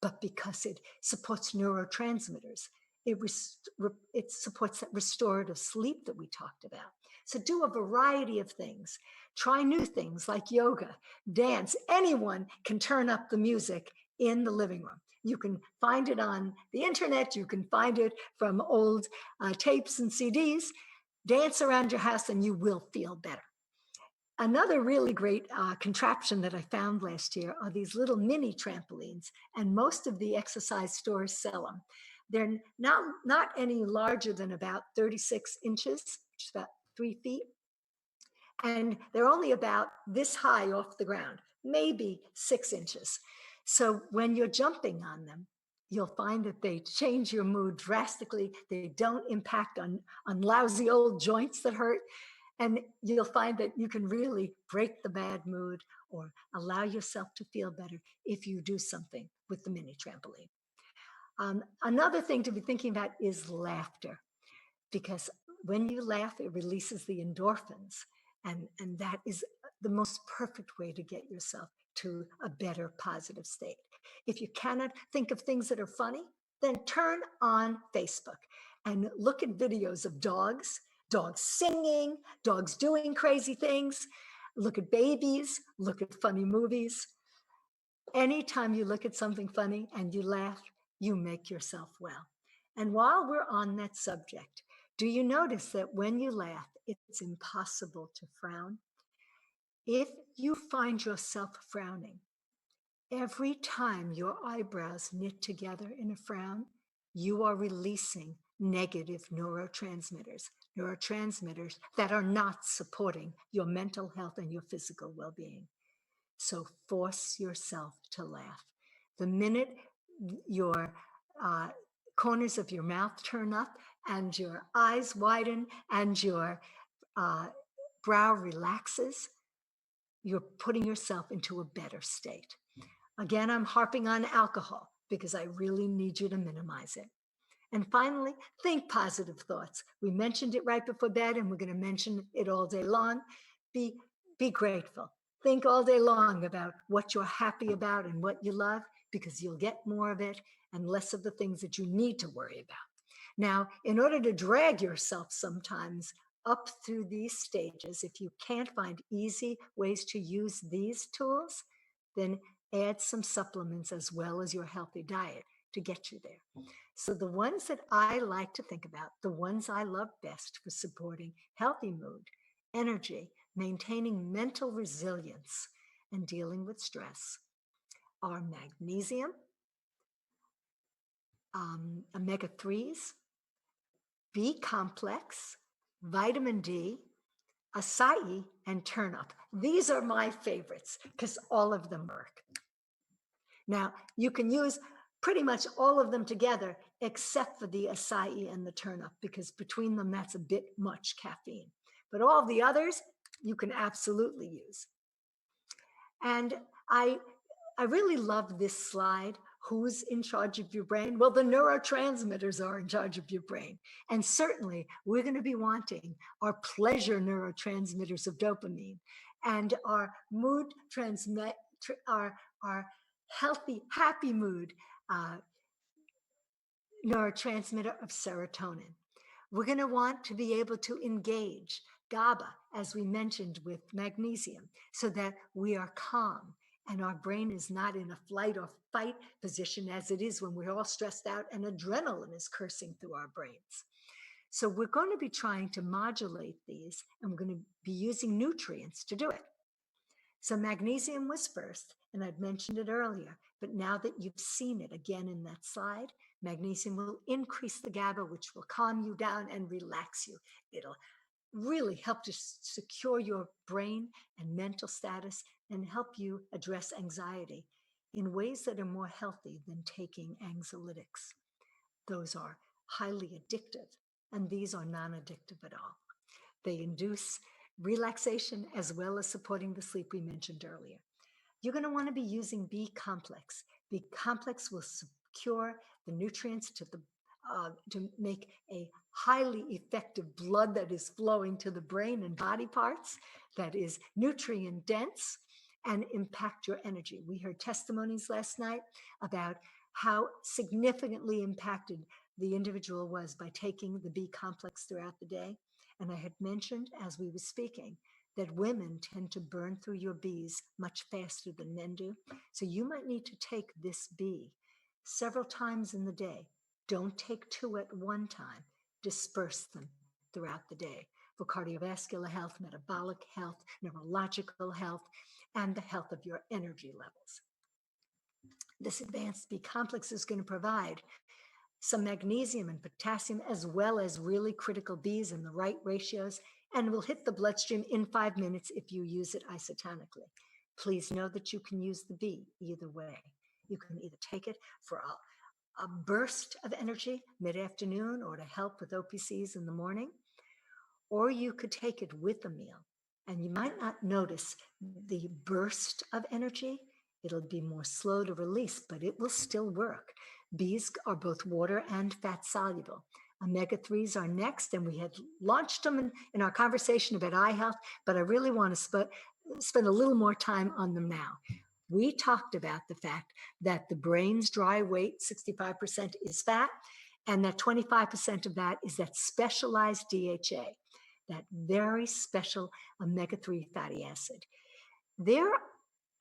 but because it supports neurotransmitters. It supports that restorative sleep that we talked about. So do a variety of things. Try new things like yoga, dance. Anyone can turn up the music in the living room. You can find it on the internet. You can find it from old tapes and CDs. Dance around your house and you will feel better. Another really great contraption that I found last year are these little mini trampolines, and most of the exercise stores sell them. They're not any larger than about 36 inches, which is about 3 feet. And they're only about this high off the ground, maybe 6 inches. So when you're jumping on them, you'll find that they change your mood drastically. They don't impact on lousy old joints that hurt. And you'll find that you can really break the bad mood or allow yourself to feel better if you do something with the mini trampoline. Another thing to be thinking about is laughter, because when you laugh, it releases the endorphins. And that is the most perfect way to get yourself to a better positive state. If you cannot think of things that are funny, then turn on Facebook and look at videos of dogs singing, dogs doing crazy things. Look at babies, look at funny movies. Anytime you look at something funny and you laugh, you make yourself well. And while we're on that subject, do you notice that when you laugh, it's impossible to frown? If you find yourself frowning, every time your eyebrows knit together in a frown, you are releasing negative neurotransmitters that are not supporting your mental health and your physical well-being. So force yourself to laugh. The minute your corners of your mouth turn up and your eyes widen and your brow relaxes, you're putting yourself into a better state. Again, I'm harping on alcohol because I really need you to minimize it. And finally, think positive thoughts. We mentioned it right before bed, and we're going to mention it all day long. Be grateful. Think all day long about what you're happy about and what you love, because you'll get more of it and less of the things that you need to worry about. Now, in order to drag yourself sometimes up through these stages, if you can't find easy ways to use these tools, then add some supplements as well as your healthy diet to get you there. So the ones that I like to think about, the ones I love best for supporting healthy mood, energy, maintaining mental resilience, and dealing with stress are magnesium, omega 3s, B complex, vitamin D, acai, and turnip. These are my favorites because all of them work. Now, you can use pretty much all of them together except for the acai and the turnip because between them, that's a bit much caffeine. But all the others, you can absolutely use. And I really love this slide. Who's in charge of your brain? Well, the neurotransmitters are in charge of your brain. And certainly we're going to be wanting our pleasure neurotransmitters of dopamine and our mood transmit, our healthy, happy mood neurotransmitter of serotonin. We're going to want to be able to engage GABA, as we mentioned with magnesium, so that we are calm and our brain is not in a flight or fight position as it is when we're all stressed out and adrenaline is coursing through our brains. So we're going to be trying to modulate these, and we're going to be using nutrients to do it. So magnesium was first, and I'd mentioned it earlier, but now that you've seen it again in that slide, magnesium will increase the GABA, which will calm you down and relax you. It'll really help to secure your brain and mental status and help you address anxiety in ways that are more healthy than taking anxiolytics. Those are highly addictive, and these are non-addictive at all. They induce relaxation as well as supporting the sleep we mentioned earlier. You're going to want to be using B complex. B complex will secure the nutrients to make a highly effective blood that is flowing to the brain and body parts, that is nutrient dense and impact your energy. We heard testimonies last night about how significantly impacted the individual was by taking the B complex throughout the day. And I had mentioned as we were speaking that women tend to burn through your Bs much faster than men do. So you might need to take this B several times in the day. Don't take 2 at one time. Disperse them throughout the day for cardiovascular health, metabolic health, neurological health, and the health of your energy levels. This advanced B complex is going to provide some magnesium and potassium, as well as really critical Bs in the right ratios, and will hit the bloodstream in 5 minutes if you use it isotonically. Please know that you can use the B either way. You can either take it for a burst of energy mid-afternoon or to help with OPCs in the morning, or you could take it with a meal. And you might not notice the burst of energy. It'll be more slow to release, but it will still work. Bs are both water and fat soluble. Omega 3s are next, and we had launched them in our conversation about eye health, but I really want to spend a little more time on them now. We talked about the fact that the brain's dry weight, 65% is fat, and that 25% of that is that specialized DHA, that very special omega 3 fatty acid. There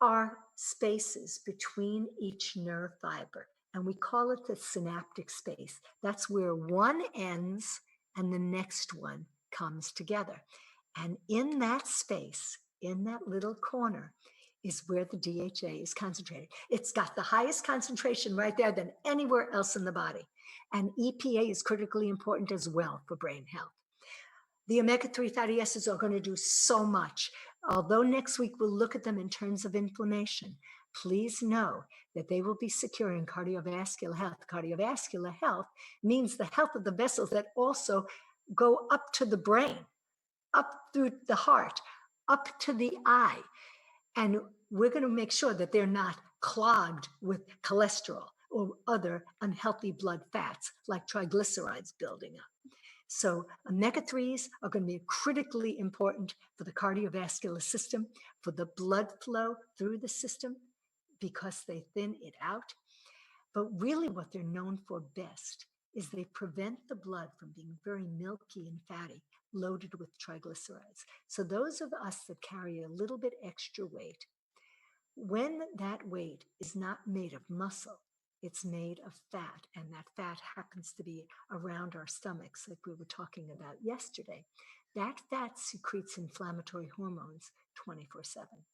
are spaces between each nerve fiber, and we call it the synaptic space. That's where one ends and the next one comes together. And in that space, in that little corner, is where the DHA is concentrated. It's got the highest concentration right there than anywhere else in the body. And EPA is critically important as well for brain health. The omega-3 fatty acids are going to do so much. Although next week we'll look at them in terms of inflammation, please know that they will be securing cardiovascular health. Cardiovascular health means the health of the vessels that also go up to the brain, up through the heart, up to the eye. And we're going to make sure that they're not clogged with cholesterol or other unhealthy blood fats like triglycerides building up. So omega-3s are going to be critically important for the cardiovascular system, for the blood flow through the system, because they thin it out. But really what they're known for best is they prevent the blood from being very milky and fatty, loaded with triglycerides. So those of us that carry a little bit extra weight, when that weight is not made of muscle, It's made of fat, and that fat happens to be around our stomachs, like we were talking about yesterday. That fat secretes inflammatory hormones 24/7.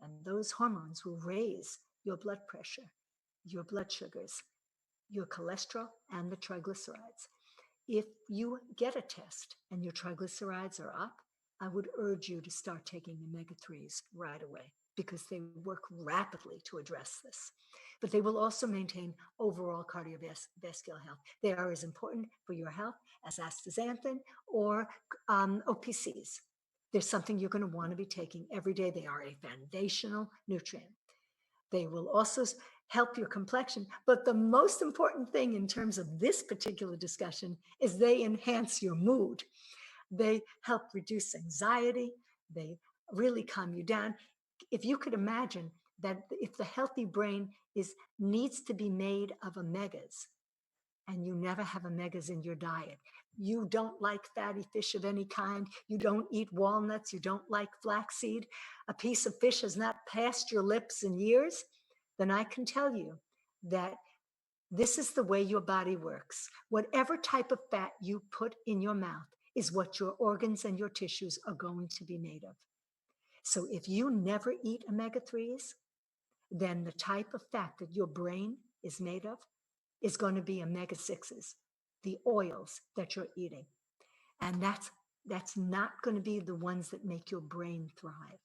And those hormones will raise your blood pressure, your blood sugars, your cholesterol, and the triglycerides. If you get a test and your triglycerides are up, I would urge you to start taking omega-3s right away because they work rapidly to address this. But they will also maintain overall cardiovascular health. They are as important for your health as astaxanthin or OPCs. There's something you're going to want to be taking every day. They are a foundational nutrient. They will also help your complexion. But the most important thing in terms of this particular discussion is they enhance your mood. They help reduce anxiety. They really calm you down. If you could imagine that if the healthy brain needs to be made of omegas, and you never have omegas in your diet, you don't like fatty fish of any kind, you don't eat walnuts, you don't like flaxseed, a piece of fish has not passed your lips in years, then I can tell you that this is the way your body works. Whatever type of fat you put in your mouth is what your organs and your tissues are going to be made of. So if you never eat omega-3s, then the type of fat that your brain is made of is going to be omega-6s, the oils that you're eating. And that's not going to be the ones that make your brain thrive.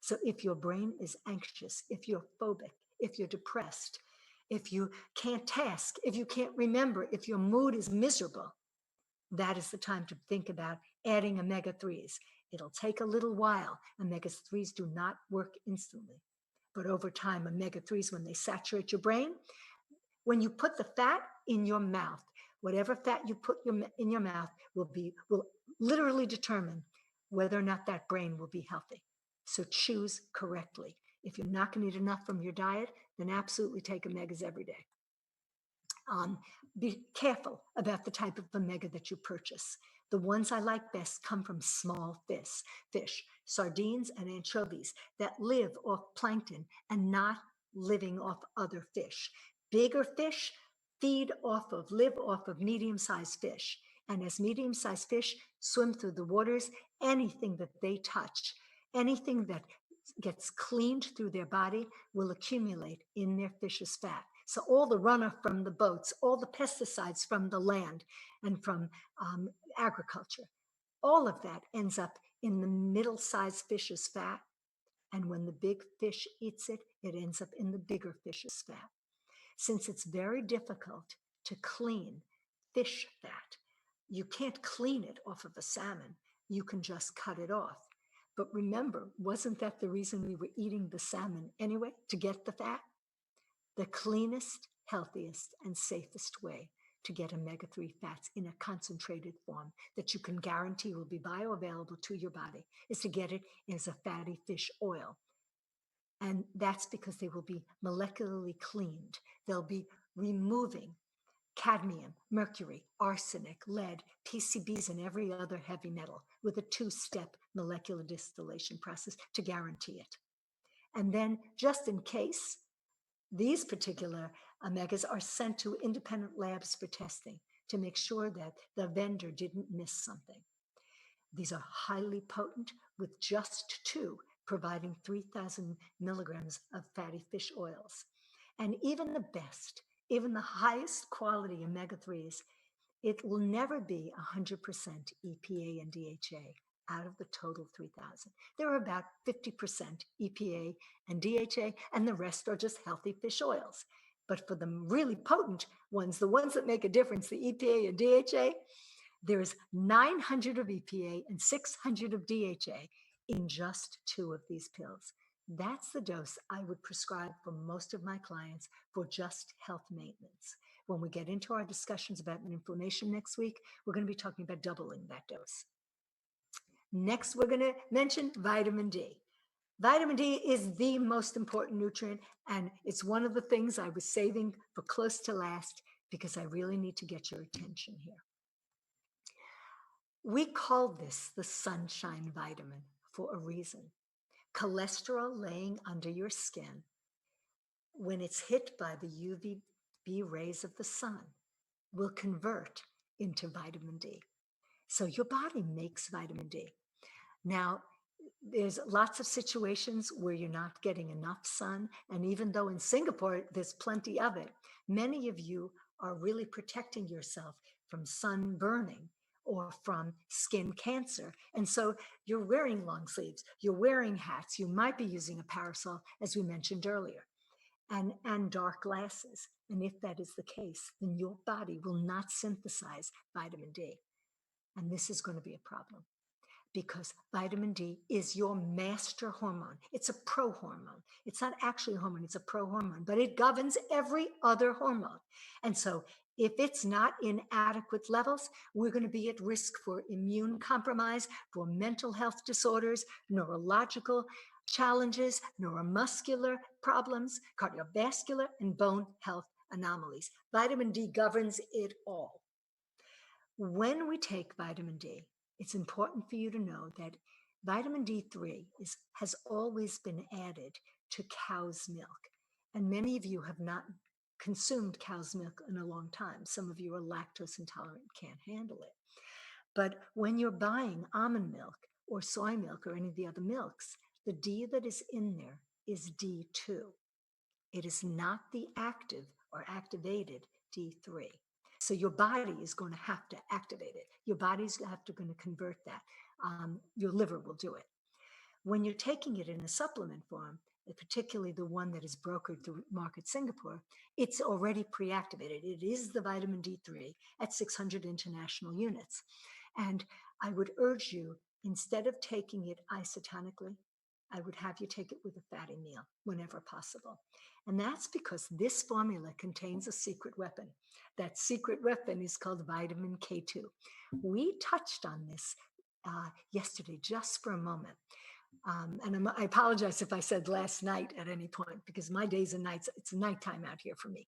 So if your brain is anxious, if you're phobic, if you're depressed, if you can't task, if you can't remember, if your mood is miserable, that is the time to think about adding omega-3s. It'll take a little while. Omega-3s do not work instantly. But over time, omega-3s, when they saturate your brain, when you put the fat in your mouth, whatever fat you put in your mouth will literally determine whether or not that brain will be healthy. So choose correctly. If you're not going to eat enough from your diet, then absolutely take omegas every day. Be careful about the type of omega that you purchase. The ones I like best come from small fish, sardines and anchovies that live off plankton and not living off other fish. Bigger fish live off of medium-sized fish. And as medium-sized fish swim through the waters, anything that they touch, anything that gets cleaned through their body will accumulate in their fish's fat. So all the runoff from the boats, all the pesticides from the land and from agriculture, all of that ends up in the middle-sized fish's fat. And when the big fish eats it, it ends up in the bigger fish's fat. Since it's very difficult to clean fish fat, you can't clean it off of a salmon. You can just cut it off. But remember, wasn't that the reason we were eating the salmon anyway, to get the fat? The cleanest, healthiest, and safest way to get omega-3 fats in a concentrated form that you can guarantee will be bioavailable to your body is to get it as a fatty fish oil. And that's because they will be molecularly cleaned. They'll be removing cadmium, mercury, arsenic, lead, PCBs, and every other heavy metal with a two-step molecular distillation process to guarantee it. And then, just in case, these particular omegas are sent to independent labs for testing to make sure that the vendor didn't miss something. These are highly potent, with just two providing 3,000 milligrams of fatty fish oils. And even the best, even the highest quality omega-3s, it will never be 100% EPA and DHA out of the total 3,000. There are about 50% EPA and DHA, and the rest are just healthy fish oils. But for the really potent ones, the ones that make a difference, the EPA and DHA, there's 900 of EPA and 600 of DHA in just two of these pills. That's the dose I would prescribe for most of my clients for just health maintenance. When we get into our discussions about inflammation next week, we're going to be talking about doubling that dose. Next, we're going to mention vitamin D. Vitamin D is the most important nutrient, and it's one of the things I was saving for close to last because I really need to get your attention here. We call this the sunshine vitamin for a reason. Cholesterol laying under your skin, when it's hit by the UV B rays of the sun will convert into vitamin D. So your body makes vitamin D. Now, there's lots of situations where you're not getting enough sun. And even though in Singapore, there's plenty of it, many of you are really protecting yourself from sun burning or from skin cancer. And so you're wearing long sleeves, you're wearing hats, you might be using a parasol, as we mentioned earlier, and dark glasses. And if that is the case, then your body will not synthesize vitamin D. And this is going to be a problem because vitamin D is your master hormone. It's a prohormone. It's not actually a hormone, it's a prohormone, but it governs every other hormone. And so if it's not in adequate levels, we're going to be at risk for immune compromise, for mental health disorders, neurological challenges, neuromuscular problems, cardiovascular, and bone health anomalies. Vitamin D governs it all. When we take vitamin D, it's important for you to know that vitamin D3 has always been added to cow's milk. And many of you have not consumed cow's milk in a long time. Some of you are lactose intolerant, can't handle it. But when you're buying almond milk or soy milk or any of the other milks, the D that is in there is D2. It is not the active or activated D3. So your body is going to have to activate it. Your body's going to convert that. Your liver will do it. When you're taking it in a supplement form, particularly the one that is brokered through Market Singapore, it's already pre-activated. It is the vitamin D3 at 600 international units. And I would urge you, instead of taking it isotonically, I would have you take it with a fatty meal whenever possible. And that's because this formula contains a secret weapon. That secret weapon is called vitamin K2. We touched on this yesterday just for a moment. I apologize if I said last night at any point, because my days and nights, it's nighttime out here for me.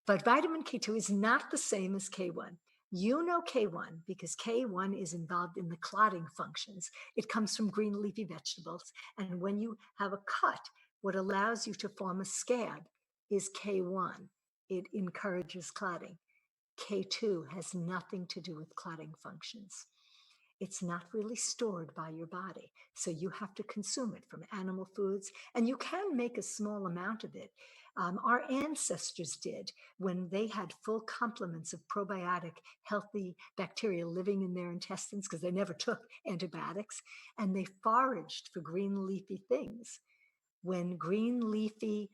But vitamin K2 is not the same as K1. You know K1 because K1 is involved in the clotting functions. It comes from green leafy vegetables. And when you have a cut, what allows you to form a scab is K1. It encourages clotting. K2 has nothing to do with clotting functions. It's not really stored by your body. So you have to consume it from animal foods, and you can make a small amount of it. Our ancestors did when they had full complements of probiotic, healthy bacteria living in their intestines because they never took antibiotics, and they foraged for green leafy things. When green leafy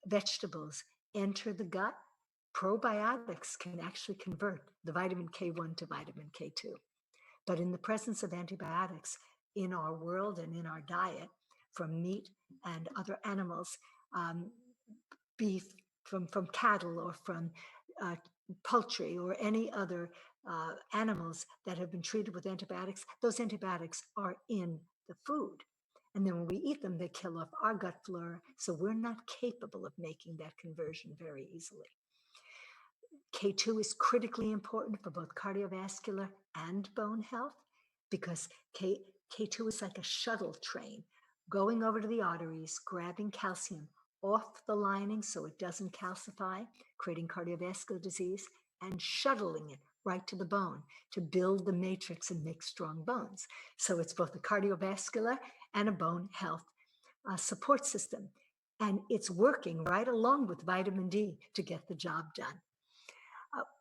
vegetables enter the gut, probiotics can actually convert the vitamin K1 to vitamin K2. But in the presence of antibiotics in our world and in our diet, from meat and other animals, beef from cattle or from poultry or any other animals that have been treated with antibiotics, those antibiotics are in the food. And then when we eat them, they kill off our gut flora. So we're not capable of making that conversion very easily. K2 is critically important for both cardiovascular and bone health because K2 is like a shuttle train going over to the arteries, grabbing calcium off the lining so it doesn't calcify, creating cardiovascular disease, and shuttling it right to the bone to build the matrix and make strong bones. So it's both a cardiovascular and a bone health support system. And it's working right along with vitamin D to get the job done.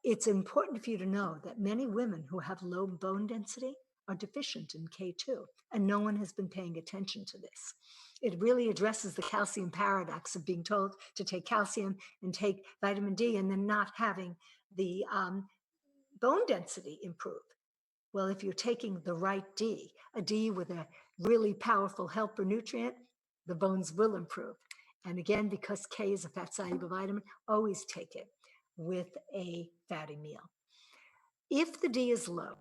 It's important for you to know that many women who have low bone density are deficient in K2, and no one has been paying attention to this. It really addresses the calcium paradox of being told to take calcium and take vitamin D and then not having the bone density improve. Well, if you're taking the right D, a D with a really powerful helper nutrient, the bones will improve. And again, because K is a fat soluble vitamin, always take it with a fatty meal. If the D is low,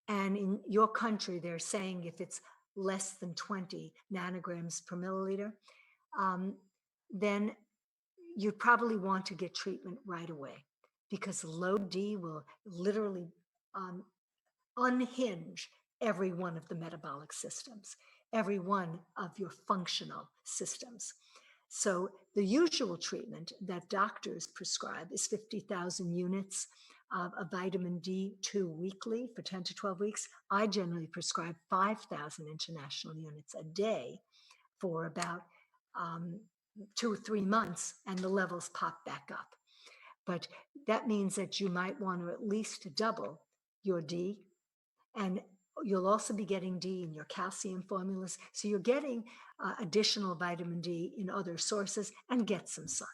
and in your country, they're saying if it's less than 20 nanograms per milliliter, then you probably want to get treatment right away because low D will literally unhinge every one of the metabolic systems, every one of your functional systems. So the usual treatment that doctors prescribe is 50,000 units of vitamin D2 weekly for 10 to 12 weeks. I generally prescribe 5,000 international units a day for about 2 or 3 months, and the levels pop back up. But that means that you might want to at least double your D, and you'll also be getting D in your calcium formulas. So you're getting additional vitamin D in other sources, and get some sun.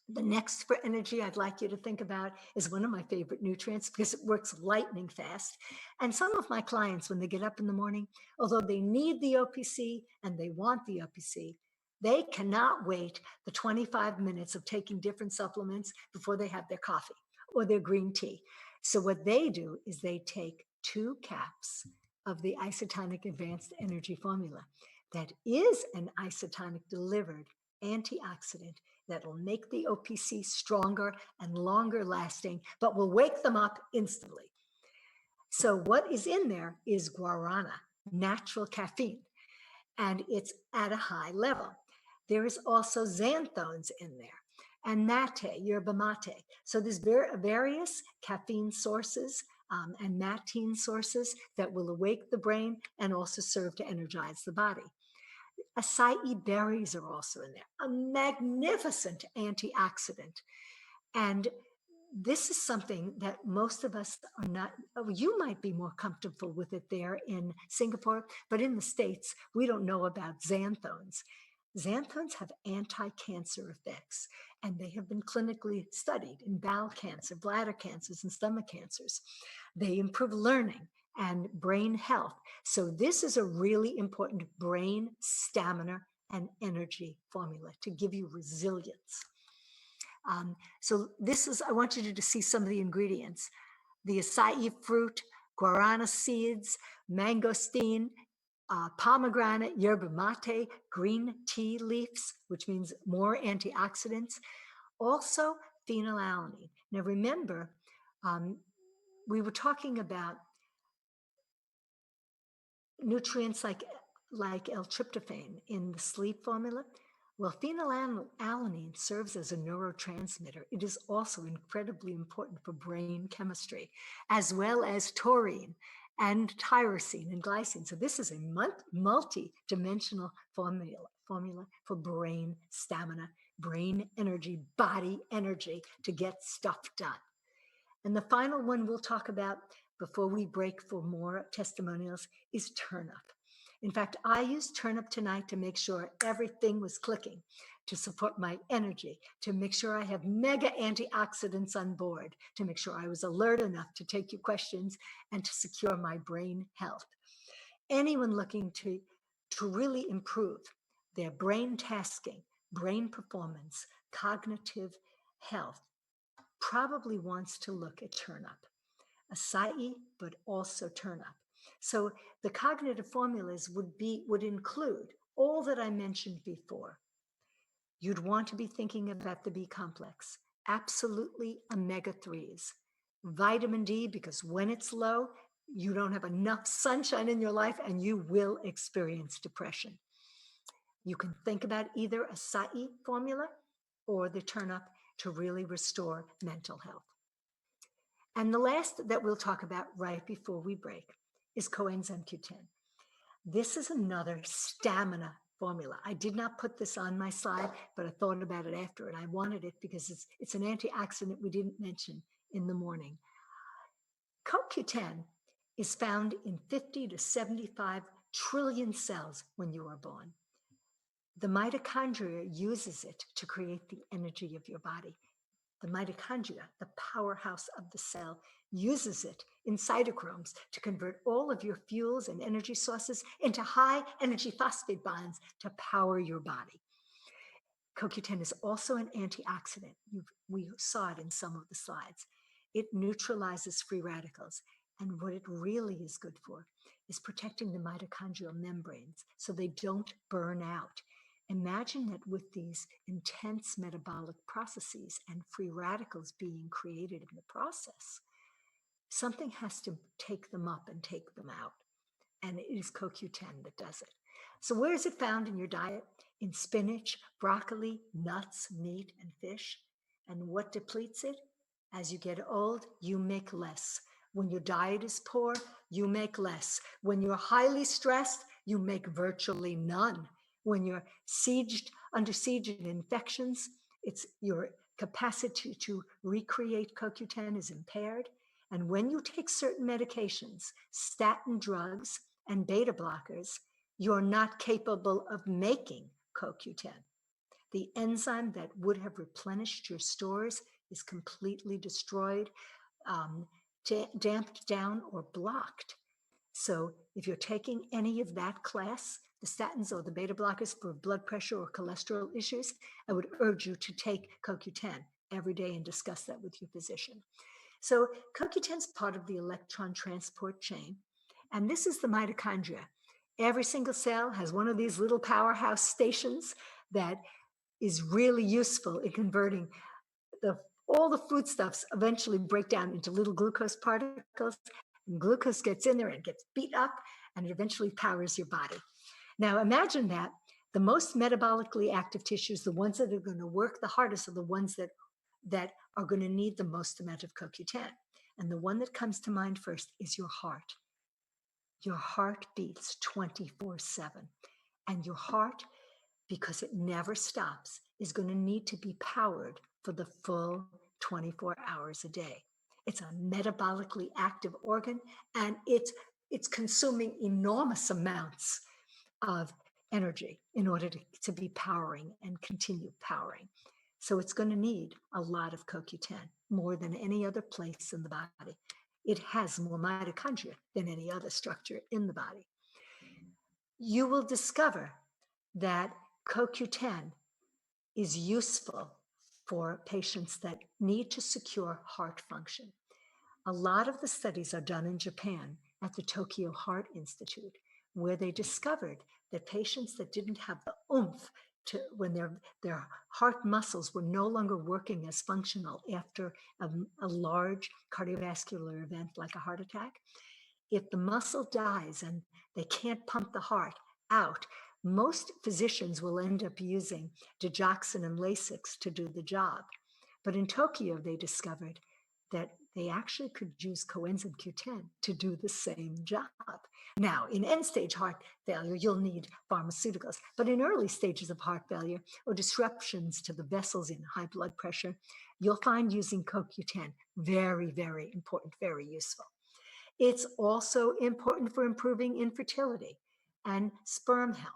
The next for energy I'd like you to think about is one of my favorite nutrients because it works lightning fast. And some of my clients, when they get up in the morning, although they need the OPC and they want the OPC, they cannot wait the 25 minutes of taking different supplements before they have their coffee or their green tea. So what they do is they take 2 caps of the isotonic advanced energy formula. That is an isotonic delivered antioxidant that will make the OPC stronger and longer lasting, but will wake them up instantly. So what is in there is guarana, natural caffeine, and it's at a high level. There is also xanthones in there, and mate, yerba mate. So there's various caffeine sources and matine sources that will awake the brain and also serve to energize the body. Acai berries are also in there, a magnificent antioxidant. And this is something that most of us are not, you might be more comfortable with it there in Singapore, but in the States, we don't know about xanthones. Xanthones have anti-cancer effects, and they have been clinically studied in bowel cancer, bladder cancers, and stomach cancers. They improve learning and brain health. So this is a really important brain stamina and energy formula to give you resilience. So this is, I want you to see some of the ingredients. The acai fruit, guarana seeds, mangosteen, pomegranate, yerba mate, green tea leaves, which means more antioxidants. Also phenylalanine. Now remember, we were talking about nutrients like L-tryptophan in the sleep formula. Well, phenylalanine serves as a neurotransmitter. It is also incredibly important for brain chemistry, as well as taurine and tyrosine and glycine. So this is a multi-dimensional formula for brain stamina, brain energy, body energy to get stuff done. And the final one we'll talk about before we break for more testimonials is turnip. In fact, I used turnip tonight to make sure everything was clicking, to support my energy, to make sure I have mega antioxidants on board, to make sure I was alert enough to take your questions and to secure my brain health. Anyone looking to really improve their brain tasking, brain performance, cognitive health, probably wants to look at turnip. Acai, but also turnip. So the cognitive formulas would include all that I mentioned before. You'd want to be thinking about the B complex, absolutely omega-3s, vitamin D, because when it's low, you don't have enough sunshine in your life and you will experience depression. You can think about either acai formula or the turnip to really restore mental health. And the last that we'll talk about right before we break is coenzyme Q10. This is another stamina formula. I did not put this on my slide, but I thought about it after, and I wanted it because it's an antioxidant we didn't mention in the morning. CoQ10 is found in 50 to 75 trillion cells when you are born. The mitochondria uses it to create the energy of your body. The mitochondria, the powerhouse of the cell, uses it in cytochromes to convert all of your fuels and energy sources into high energy phosphate bonds to power your body. CoQ10 is also an antioxidant. We saw it in some of the slides. It neutralizes free radicals. And what it really is good for is protecting the mitochondrial membranes so they don't burn out. Imagine that with these intense metabolic processes and free radicals being created in the process, something has to take them up and take them out. And it is CoQ10 that does it. So where is it found in your diet? in spinach, broccoli, nuts, meat, and fish. And what depletes it? As you get old, you make less. When your diet is poor, you make less. When you're highly stressed, you make virtually none. When you're under siege in infections, it's your capacity to recreate CoQ10 is impaired. And when you take certain medications, statin drugs and beta blockers, you're not capable of making CoQ10. The enzyme that would have replenished your stores is completely destroyed, um, damped down, or blocked. So if you're taking any of that class, the statins or the beta blockers for blood pressure or cholesterol issues, I would urge you to take CoQ10 every day and discuss that with your physician. So CoQ10 is part of the electron transport chain, and this is the mitochondria. Every single cell has one of these little powerhouse stations that is really useful in converting all the foodstuffs eventually break down into little glucose particles, and glucose gets in there and gets beat up, and it eventually powers your body. Now imagine that the most metabolically active tissues, the ones that are going to work the hardest, are the ones that are going to need the most amount of CoQ10. And the one that comes to mind first is your heart. Your heart beats 24/7. And your heart, because it never stops, is going to need to be powered for the full 24 hours a day. It's a metabolically active organ, and it's consuming enormous amounts of energy in order to be powering and continue powering. So it's going to need a lot of CoQ10, more than any other place in the body. It has more mitochondria than any other structure in the body. You will discover that CoQ10 is useful for patients that need to secure heart function. A lot of the studies are done in Japan at the Tokyo Heart Institute, where they discovered that patients that didn't have the oomph when their heart muscles were no longer working as functional after a large cardiovascular event like a heart attack, if the muscle dies and they can't pump the heart out, most physicians will end up using digoxin and Lasix to do the job. But in Tokyo, they discovered that they actually could use coenzyme Q10 to do the same job. Now, in end-stage heart failure, you'll need pharmaceuticals. But in early stages of heart failure or disruptions to the vessels in high blood pressure, you'll find using CoQ10 very, very important, very useful. It's also important for improving infertility and sperm health.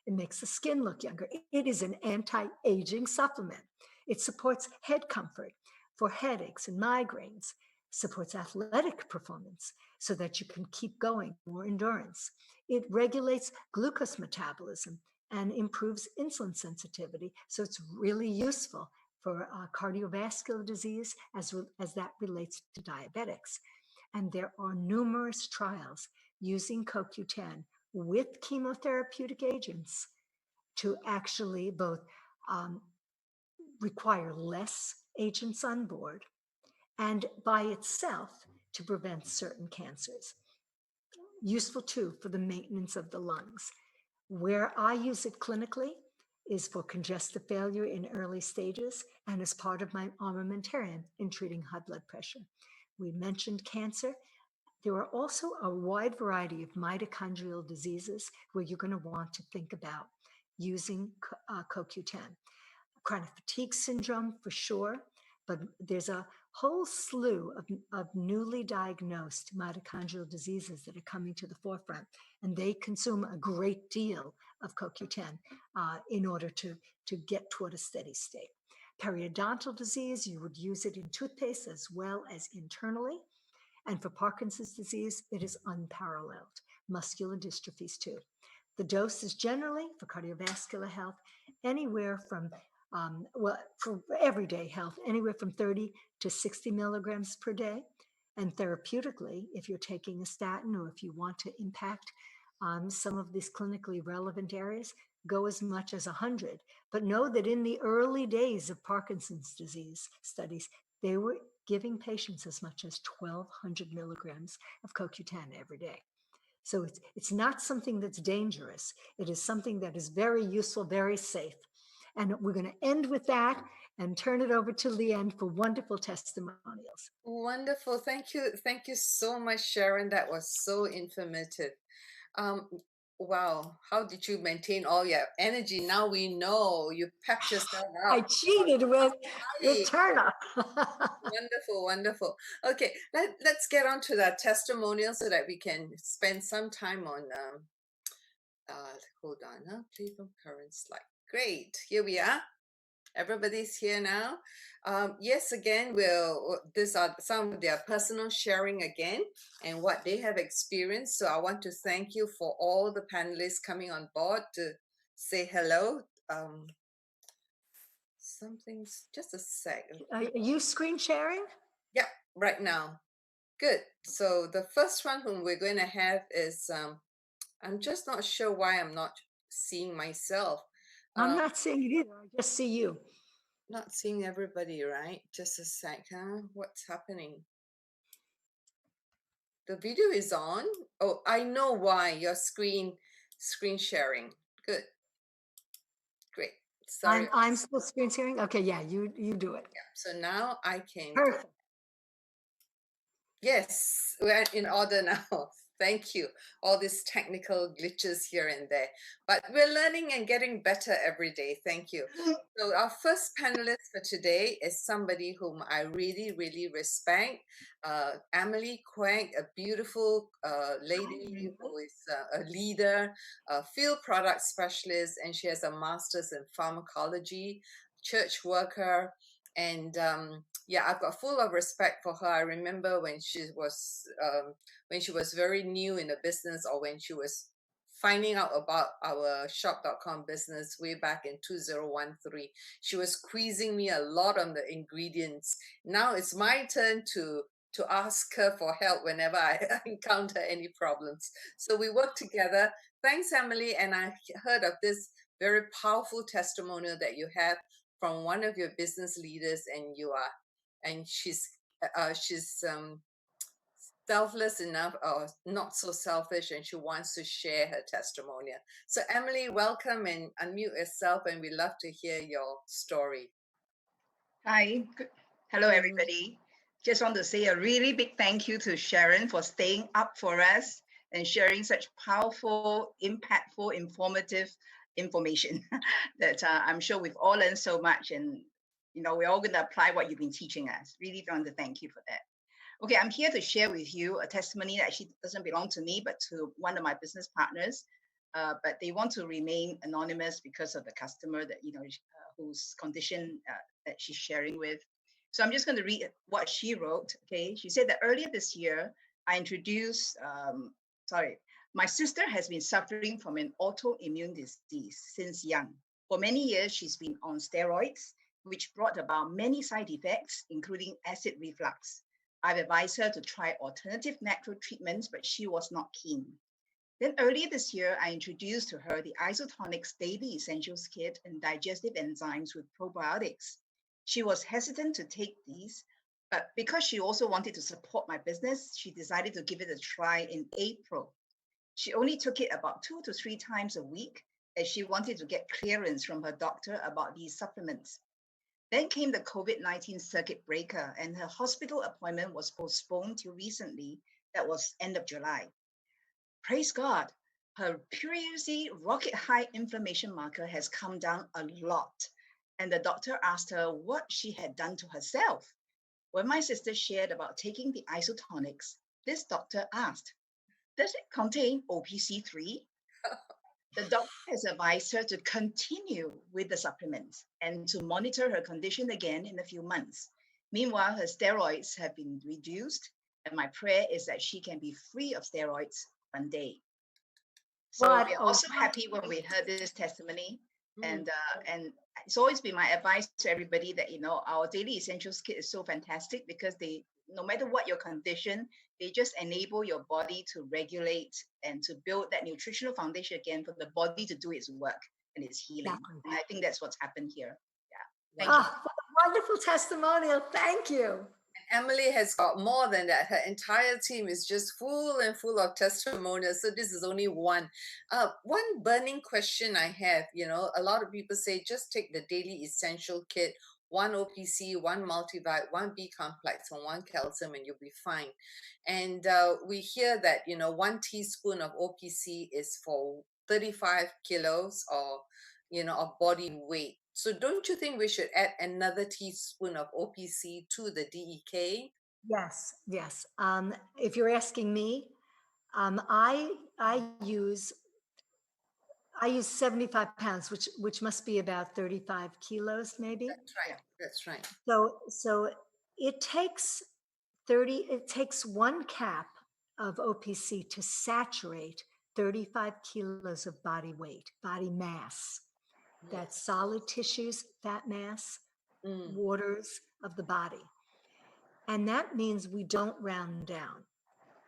It makes the skin look younger. It is an anti-aging supplement. It supports head comfort for headaches and migraines, supports athletic performance so that you can keep going, more endurance. It regulates glucose metabolism and improves insulin sensitivity. So it's really useful for cardiovascular disease as that relates to diabetics. And there are numerous trials using CoQ10 with chemotherapeutic agents to actually both require less agents on board and by itself to prevent certain cancers. Useful too for the maintenance of the lungs. Where I use it clinically is for congestive failure in early stages and as part of my armamentarium in treating high blood pressure. We mentioned cancer. There are also a wide variety of mitochondrial diseases where you're going to want to think about using CoQ10. Chronic fatigue syndrome for sure, but there's a whole slew of newly diagnosed mitochondrial diseases that are coming to the forefront, and they consume a great deal of CoQ10 in order to get toward a steady state. Periodontal disease, you would use it in toothpaste as well as internally. And for Parkinson's disease, it is unparalleled. Muscular dystrophies too. The dose is generally, for cardiovascular health, anywhere from, for everyday health, anywhere from 30 to 60 milligrams per day. And therapeutically, if you're taking a statin or if you want to impact some of these clinically relevant areas, go as much as 100. But know that in the early days of Parkinson's disease studies, they were giving patients as much as 1,200 milligrams of CoQ10 every day. So it's not something that's dangerous. It is something that is very useful, very safe. And we're going to end with that and turn it over to Leanne for wonderful testimonials. Wonderful. Thank you. Thank you so much, Sharon. That was so informative. Um, wow. How did you maintain all your energy? Now we know you pepped yourself I up. cheated with Right. Turner. Wonderful, wonderful. Okay, let's get on to that testimonial so that we can spend some time on hold on, play from current slide. Great, here we are. Everybody's here now. Yes, again, these are some of their personal sharing again and what they have experienced. So I want to thank you for all the panelists coming on board to say hello. Something's just a sec. Are you screen sharing? Yeah, right now. Good. So the first one whom we're going to have is, I'm just not sure why I'm not seeing myself. I'm not seeing it either. I just see you. Not seeing everybody, right? Just a sec, huh? What's happening? The video is on. Oh, I know why. Your screen sharing. Good. Great. Sorry. I'm still screen sharing. Okay, yeah, you do it. Yeah. So now I can go. Perfect. Yes, we're in order now. Thank you. All these technical glitches here and there, but we're learning and getting better every day. Thank you. So our first panelist for today is somebody whom I really, really respect, Emily Quang, a beautiful lady who is a leader, a field product specialist, and she has a master's in pharmacology, church worker, and yeah, I've got full of respect for her. I remember when she was very new in the business, or when she was finding out about our shop.com business way back in 2013. She was quizzing me a lot on the ingredients. Now it's my turn to ask her for help whenever I encounter any problems. So we work together. Thanks, Emily. And I heard of this very powerful testimonial that you have from one of your business leaders, and she's selfless enough, or not so selfish, and she wants to share her testimonial. So Emily, welcome, and unmute yourself, and we'd love to hear your story. Hi. Hello, everybody. Just want to say a really big thank you to Sharon for staying up for us and sharing such powerful, impactful, informative information that I'm sure we've all learned so much, and we're all going to apply what you've been teaching us. Really want to thank you for that. Okay, I'm here to share with you a testimony that actually doesn't belong to me, but to one of my business partners. But they want to remain anonymous because of the customer that whose condition that she's sharing with. So I'm just going to read what she wrote. Okay, she said that earlier this year, I introduced. My sister has been suffering from an autoimmune disease since young. For many years, she's been on steroids, which brought about many side effects, including acid reflux. I've advised her to try alternative natural treatments, but she was not keen. Then earlier this year, I introduced to her the Isotonics Daily Essentials Kit and digestive enzymes with probiotics. She was hesitant to take these, but because she also wanted to support my business, she decided to give it a try in April. She only took it about 2 to 3 times a week, as she wanted to get clearance from her doctor about these supplements. Then came the COVID-19 circuit breaker, and her hospital appointment was postponed till recently. That was end of July. Praise God, her previously rocket high inflammation marker has come down a lot. And the doctor asked her what she had done to herself. When my sister shared about taking the isotonics, this doctor asked, does it contain OPC3? The doctor has advised her to continue with the supplements and to monitor her condition again in a few months. Meanwhile, her steroids have been reduced, and my prayer is that she can be free of steroids one day. So we're also happy when we heard this testimony. And it's always been my advice to everybody that, our Daily Essentials Kit is so fantastic because they, no matter what your condition, they just enable your body to regulate and to build that nutritional foundation again for the body to do its work and its healing. Exactly. And I think that's what's happened here. Yeah. Thank you. Wonderful testimonial. Thank you. Emily has got more than that. Her entire team is just full and full of testimonials. So this is only one. One burning question I have, a lot of people say just take the daily essential kit, one OPC, one multivite, one B complex, and one calcium, and you'll be fine. And we hear that, 1 teaspoon of OPC is for 35 kilos of body weight. So don't you think we should add another teaspoon of OPC to the DEK? Yes, yes. If you're asking me, I use 75 pounds, which must be about 35 kilos, maybe. That's right. That's right. So it takes it takes 1 cap of OPC to saturate 35 kilos of body weight, body mass. That's solid tissues, fat mass, waters of the body. And that means we don't round down.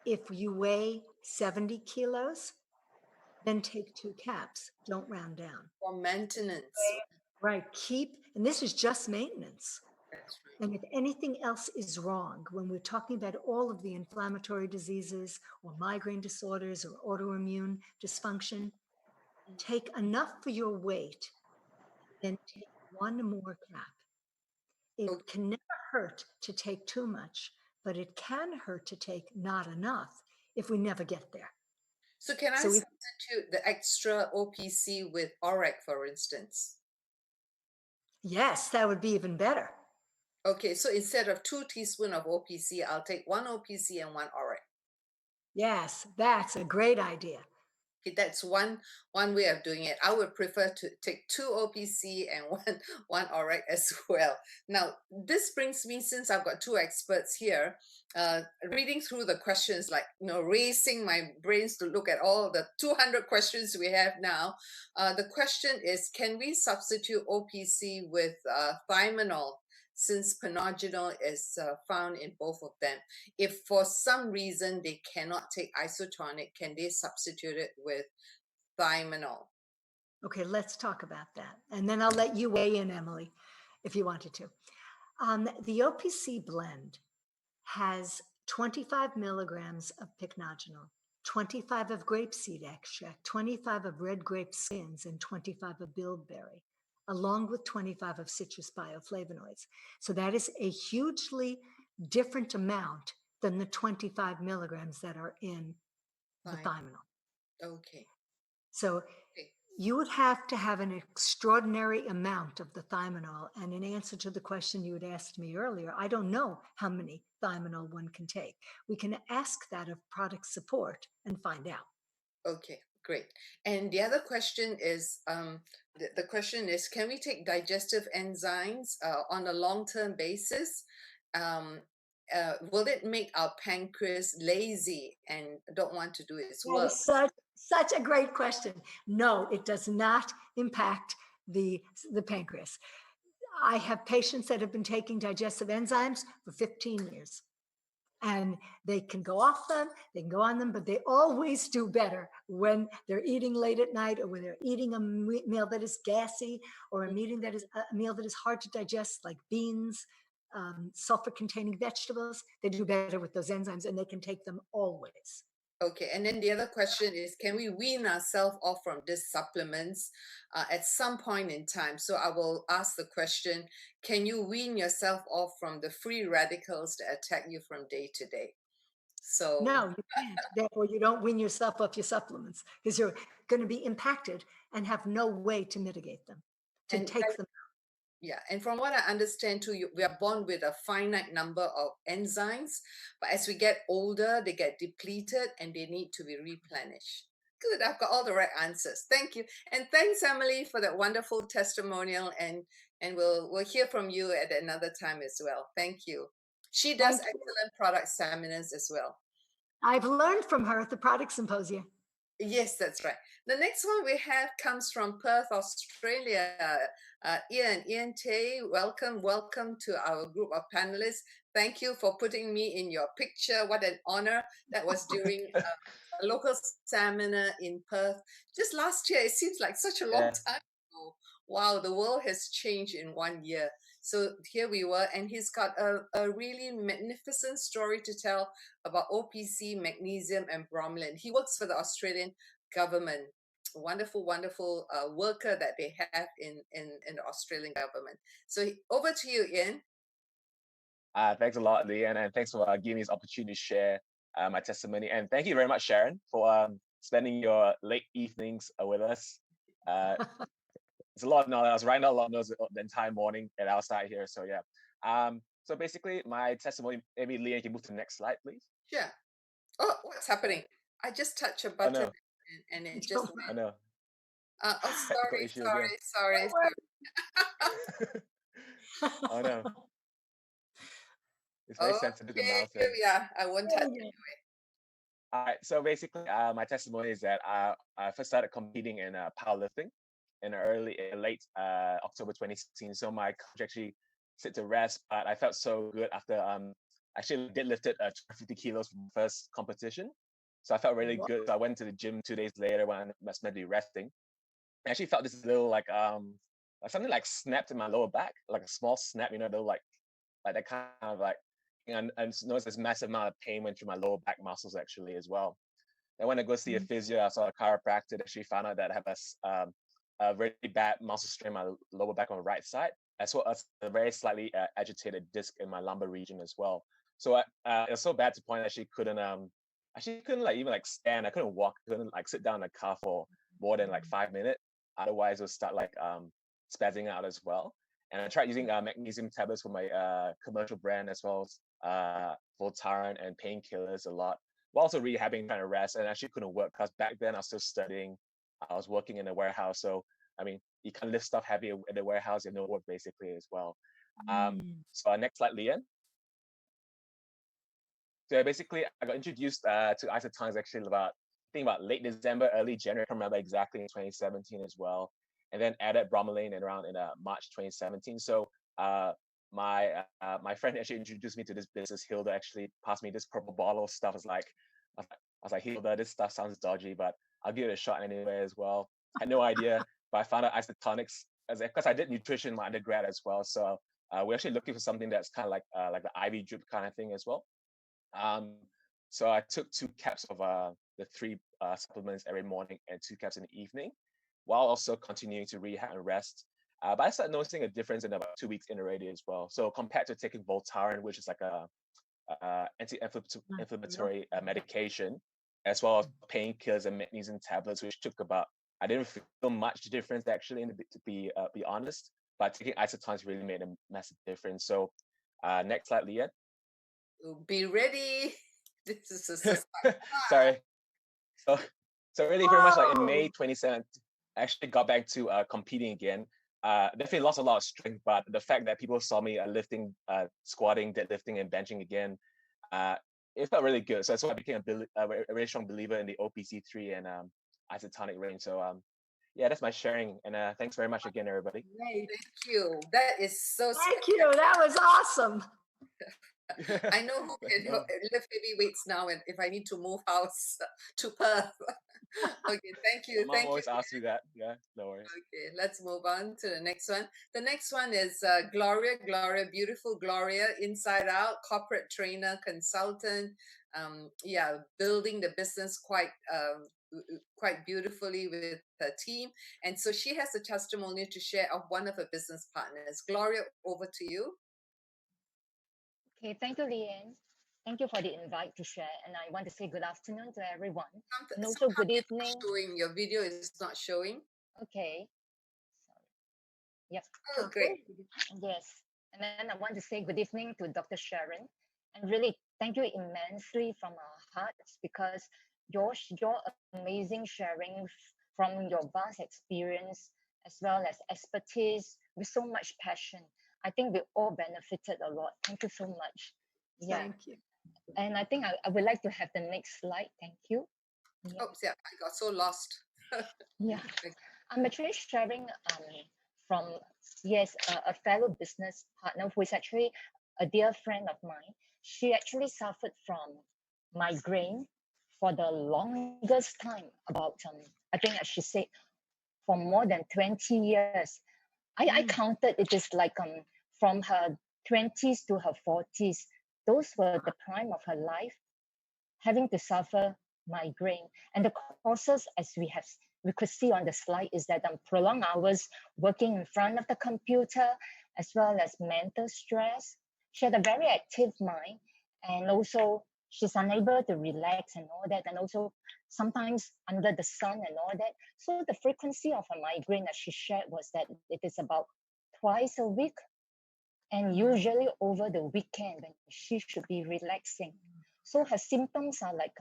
If you weigh 70 kilos, then take 2 caps. Don't round down. For maintenance. Right. And this is just maintenance. That's right. And if anything else is wrong, when we're talking about all of the inflammatory diseases or migraine disorders or autoimmune dysfunction, take enough for your weight, then take 1 more cap. It can never hurt to take too much, but it can hurt to take not enough if we never get there. So can I substitute the extra OPC with ORAC, for instance? Yes, that would be even better. Okay, so instead of 2 teaspoons of OPC, I'll take 1 OPC and 1 ORAC. Yes, that's a great idea. Okay, that's one way of doing it. I would prefer to take 2 OPC and one ORAC as well. Now, this brings me, since I've got 2 experts here, reading through the questions, like, racing my brains to look at all the 200 questions we have now. The question is, can we substitute OPC with thiaminol, since penogenol is found in both of them? If for some reason they cannot take isotonic, can they substitute it with thiaminol? Okay, let's talk about that. And then I'll let you weigh in, Emily, if you wanted to. The OPC blend has 25 milligrams of pycnogenol, 25 of grapeseed extract, 25 of red grape skins, and 25 of bilberry, along with 25 of citrus bioflavonoids. So that is a hugely different amount than the 25 milligrams that are in the thiaminol. Okay. So you would have to have an extraordinary amount of the thiaminol. And in answer to the question you had asked me earlier, I don't know how many thiaminol one can take. We can ask that of product support and find out. Okay, great. And the other question is, the question is, can we take digestive enzymes on a long-term basis? Will it make our pancreas lazy and don't want to do its work? That is such a great question. No, it does not impact the pancreas. I have patients that have been taking digestive enzymes for 15 years. And they can go off them, they can go on them, but they always do better when they're eating late at night, or when they're eating a meal that is gassy, or a meal that is hard to digest, like beans, sulfur-containing vegetables. They do better with those enzymes, and they can take them always. Okay, and then the other question is, can we wean ourselves off from these supplements at some point in time? So I will ask the question, can you wean yourself off from the free radicals that attack you from day to day? So no, you can't. Therefore, you don't wean yourself off your supplements, because you're going to be impacted and have no way to mitigate them, to take them. Yeah, and from what I understand too, we are born with a finite number of enzymes, but as we get older, they get depleted and they need to be replenished. Good, I've got all the right answers. Thank you, and thanks, Emily, for that wonderful testimonial. And we'll hear from you at another time as well. Thank you. She does excellent product seminars as well. I've learned from her at the product symposium. Yes, that's right. The next one we have comes from Perth, Australia. Ian Tay, welcome to our group of panelists. Thank you for putting me in your picture. What an honor. That was during a local seminar in Perth just last year. It seems like such a long time ago. wow, the world has changed in 1 year. So here we were, and he's got a really magnificent story to tell about OPC, magnesium, and bromelain. He works for the Australian government. Wonderful, wonderful worker that they have in the Australian government. So over to you, Ian. Thanks a lot, Leanne, and thanks for giving me this opportunity to share my testimony. And thank you very much, Sharon, for spending your late evenings with us. It's a lot of noise. I was writing out a lot of notes the entire morning at our side here. So yeah. So basically, my testimony. Maybe Leanne can move to the next slide, please. Yeah. Oh, what's happening? I just touched a Oh button no, and it just I went. know. Oh, Technical sorry, issue again. sorry. Oh no, it's very sensitive to Okay, mouse here here. we are. I won't touch it. Yeah. All right. So basically, my testimony is that I first started competing in powerlifting in late October 2016. So my coach actually sit to rest, but I felt so good after actually deadlifted 250 kilos from the first competition. So I felt really Wow. good. So I went to the gym 2 days later when I was meant to be resting. I actually felt this little like something like snapped in my lower back, like a small snap, little like that kind of like, and noticed this massive amount of pain went through my lower back muscles actually as well. And when I go see a physio, I saw a chiropractor. Actually found out that I have a very bad muscle strain in my lower back on the right side, as well as a very slightly agitated disc in my lumbar region as well. So it was so bad to the point that I couldn't like even like stand. I couldn't walk. I couldn't like sit down in a car for more than like 5 minutes. Otherwise, it would start like spazzing out as well. And I tried using magnesium tablets for my commercial brand as well as Voltaren and painkillers a lot, while also rehabbing, trying to rest, and actually couldn't work because back then I was still studying. I was working in a warehouse, so I mean, you can lift stuff heavy in the warehouse and no work basically as well. So next slide, Leanne. So basically, I got introduced to isotonics actually about late December, early January. I can't remember exactly, in 2017 as well, and then added bromelain in March 2017. So my friend actually introduced me to this business. Hilda actually passed me this purple bottle of stuff. I was like, Hilda, this stuff sounds dodgy, but I'll give it a shot anyway as well. Had no idea, but I found out isotonics because I did nutrition in my undergrad as well. So we're actually looking for something that's kind of like the IV drip kind of thing as well. So I took 2 caps of the 3 supplements every morning and 2 caps in the evening, while also continuing to rehab and rest. But I started noticing a difference in about 2 weeks in already as well. So compared to taking Voltaren, which is like a anti-inflammatory medication, as well as painkillers and magnesium tablets, which took about, I didn't feel much difference actually, to be honest. But taking isotonics really made a massive difference. So next slide, Leanne. Be ready. This is a Sorry. So really pretty much like in May 2017, I actually got back to competing again. Definitely lost a lot of strength, but the fact that people saw me lifting, squatting, deadlifting, and benching again, it felt really good. So that's why I became a really strong believer in the OPC3 and isotonic range. So yeah, that's my sharing. And thanks very much again, everybody. Great. Thank you. That is so Thank you. That was awesome. I know who can lift heavy weights now, and if I need to move house to Perth. Okay, thank you. Mom always asks me that. Yeah, no worries. Okay, let's move on to the next one. The next one is Gloria, beautiful Gloria, inside out, corporate trainer, consultant. Yeah, building the business quite beautifully with her team. And so she has a testimony to share of one of her business partners. Gloria, over to you. Okay, thank you, Leanne. Thank you for the invite to share. And I want to say good afternoon to everyone. And also good evening. Your video is not showing. Okay. Sorry. Yep. Oh, great. Yes. And then I want to say good evening to Dr. Sharon. And really thank you immensely from our hearts, because your amazing sharing from your vast experience as well as expertise with so much passion. I think we all benefited a lot. Thank you so much. Yeah. Thank you. And I think I would like to have the next slide. Thank you. Yeah. Oops, yeah, I got so lost. Yeah. I'm actually sharing from, yes, a fellow business partner who is actually a dear friend of mine. She actually suffered from migraine for the longest time, about, I think as she said, for more than 20 years. I counted it is like from her 20s to her 40s. Those were the prime of her life, having to suffer migraine. And the causes, as we could see on the slide, is that prolonged hours working in front of the computer, as well as mental stress. She had a very active mind, and also she's unable to relax and all that, and also sometimes under the sun and all that. So the frequency of her migraine that she shared was that it is about twice a week, and usually over the weekend when she should be relaxing. So her symptoms are like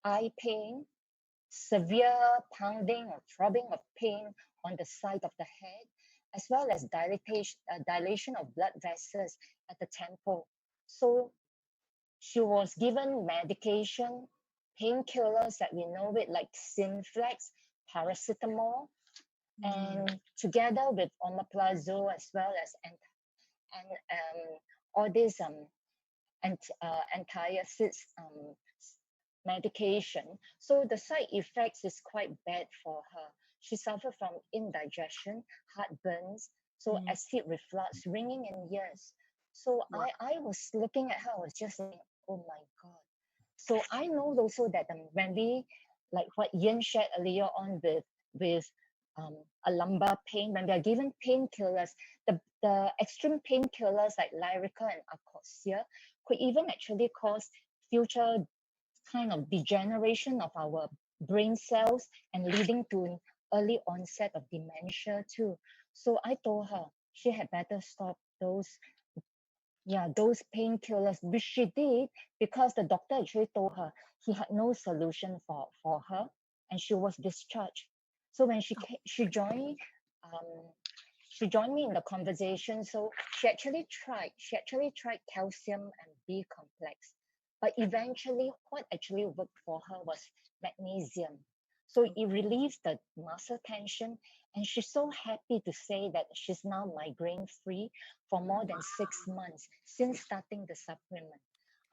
eye pain, severe pounding or throbbing of pain on the side of the head, as well as dilation of blood vessels at the temple. So she was given medication, painkillers that we know it, like Synflex, paracetamol, and together with omeprazole, as well as all these antacids medication. So the side effects is quite bad for her. She suffered from indigestion, heartburns, so acid reflux, ringing in ears. So I was looking at her, I was just saying, oh my God. So I know also that when we, like what Ian shared earlier on with a lumbar pain, when we are given painkillers, the extreme painkillers like Lyrica and Arcosia could even actually cause future kind of degeneration of our brain cells and leading to an early onset of dementia too. So I told her she had better stop those painkillers, which she did, because the doctor actually told her he had no solution for her, and she was discharged. So when she joined me in the conversation. So she actually tried calcium and B complex, but eventually what actually worked for her was magnesium. So it relieves the muscle tension, and she's so happy to say that she's now migraine free for more than 6 months since starting the supplement.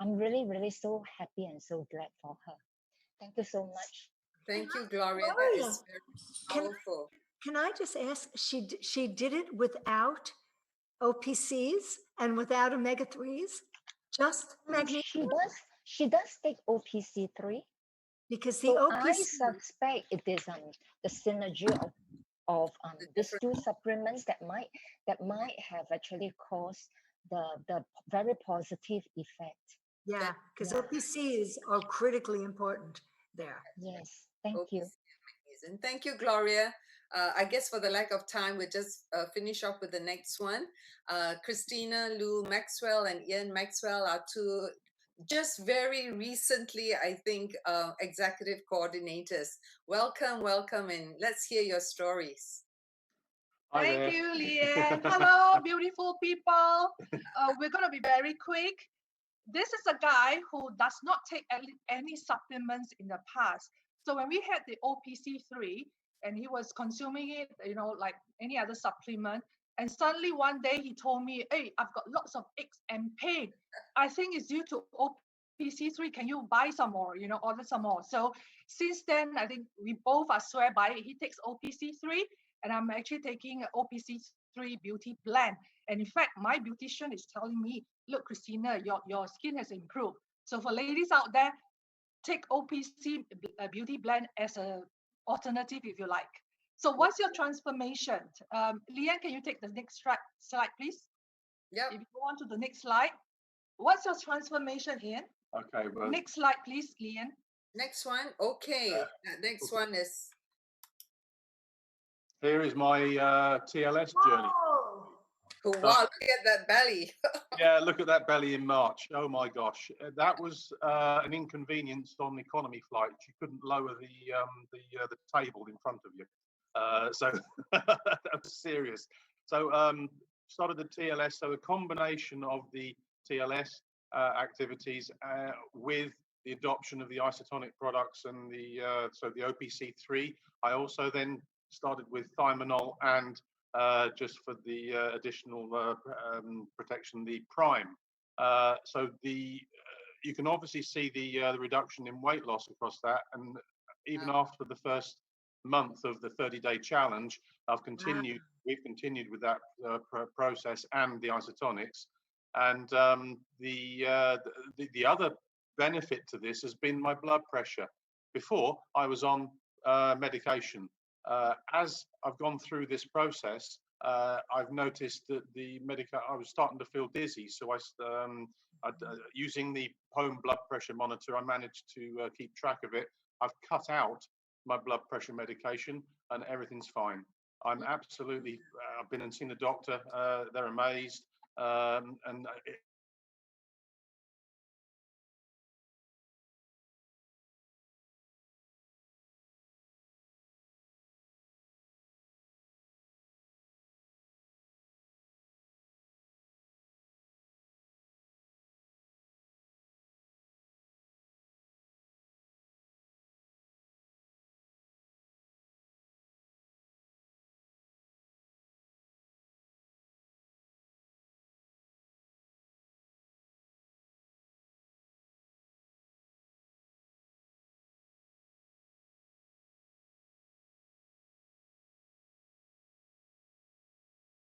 I'm really, really so happy and so glad for her. Thank you so much. Thank you, Gloria. That Gloria, is very powerful. Can I just ask? She did it without OPCs and without omega 3s, just magnesium. She does take OPC3. Because the So I OPC, suspect it is the synergy of these two supplements that might have actually caused the very positive effect. yeah, because OPCs are critically important there. Yes, thank OPC you. magnesium. Thank you, Gloria. I guess for the lack of time, we'll just finish off with the next one. Christina Lou Maxwell and Ian Maxwell are two just very recently, I think, executive coordinators. Welcome, welcome, and let's hear your stories. Thank you, Leanne. Hello, beautiful people. We're going to be very quick. This is a guy who does not take any supplements in the past. So when we had the OPC3 and he was consuming it, like any other supplement, and suddenly one day he told me, hey, I've got lots of aches and pain. I think it's due to OPC3. Can you buy some more, order some more? So since then, I think we both are swear by it. He takes OPC3 and I'm actually taking OPC3 Beauty Blend. And in fact, my beautician is telling me, look, Christina, your skin has improved. So for ladies out there, take OPC Beauty Blend as an alternative if you like. So what's your transformation? Leanne, can you take the next slide, please? Yeah. If you go on to the next slide. What's your transformation, Ian? Okay. Well, next slide, please, Leanne. Next one. Okay. Next one is... Here is my TLS journey. Oh, wow, look at that belly. Yeah, look at that belly in March. Oh my gosh, that was an inconvenience on economy flights. You couldn't lower the table in front of you, so that was serious. So started the TLS. So a combination of the TLS activities with the adoption of the isotonic products and the OPC3. I also then started with thiaminol and just for the additional protection, the prime. So you can obviously see the reduction in weight loss across that, and even after the first month of the 30-day challenge, I've continued we've continued with that process and the isotonics. And the other benefit to this has been my blood pressure. Before, I was on medication. As I've gone through this process, I've noticed that I was starting to feel dizzy. So using the home blood pressure monitor, I managed to keep track of it. I've cut out my blood pressure medication and everything's fine. I'm absolutely, I've been and seen the doctor. They're amazed. And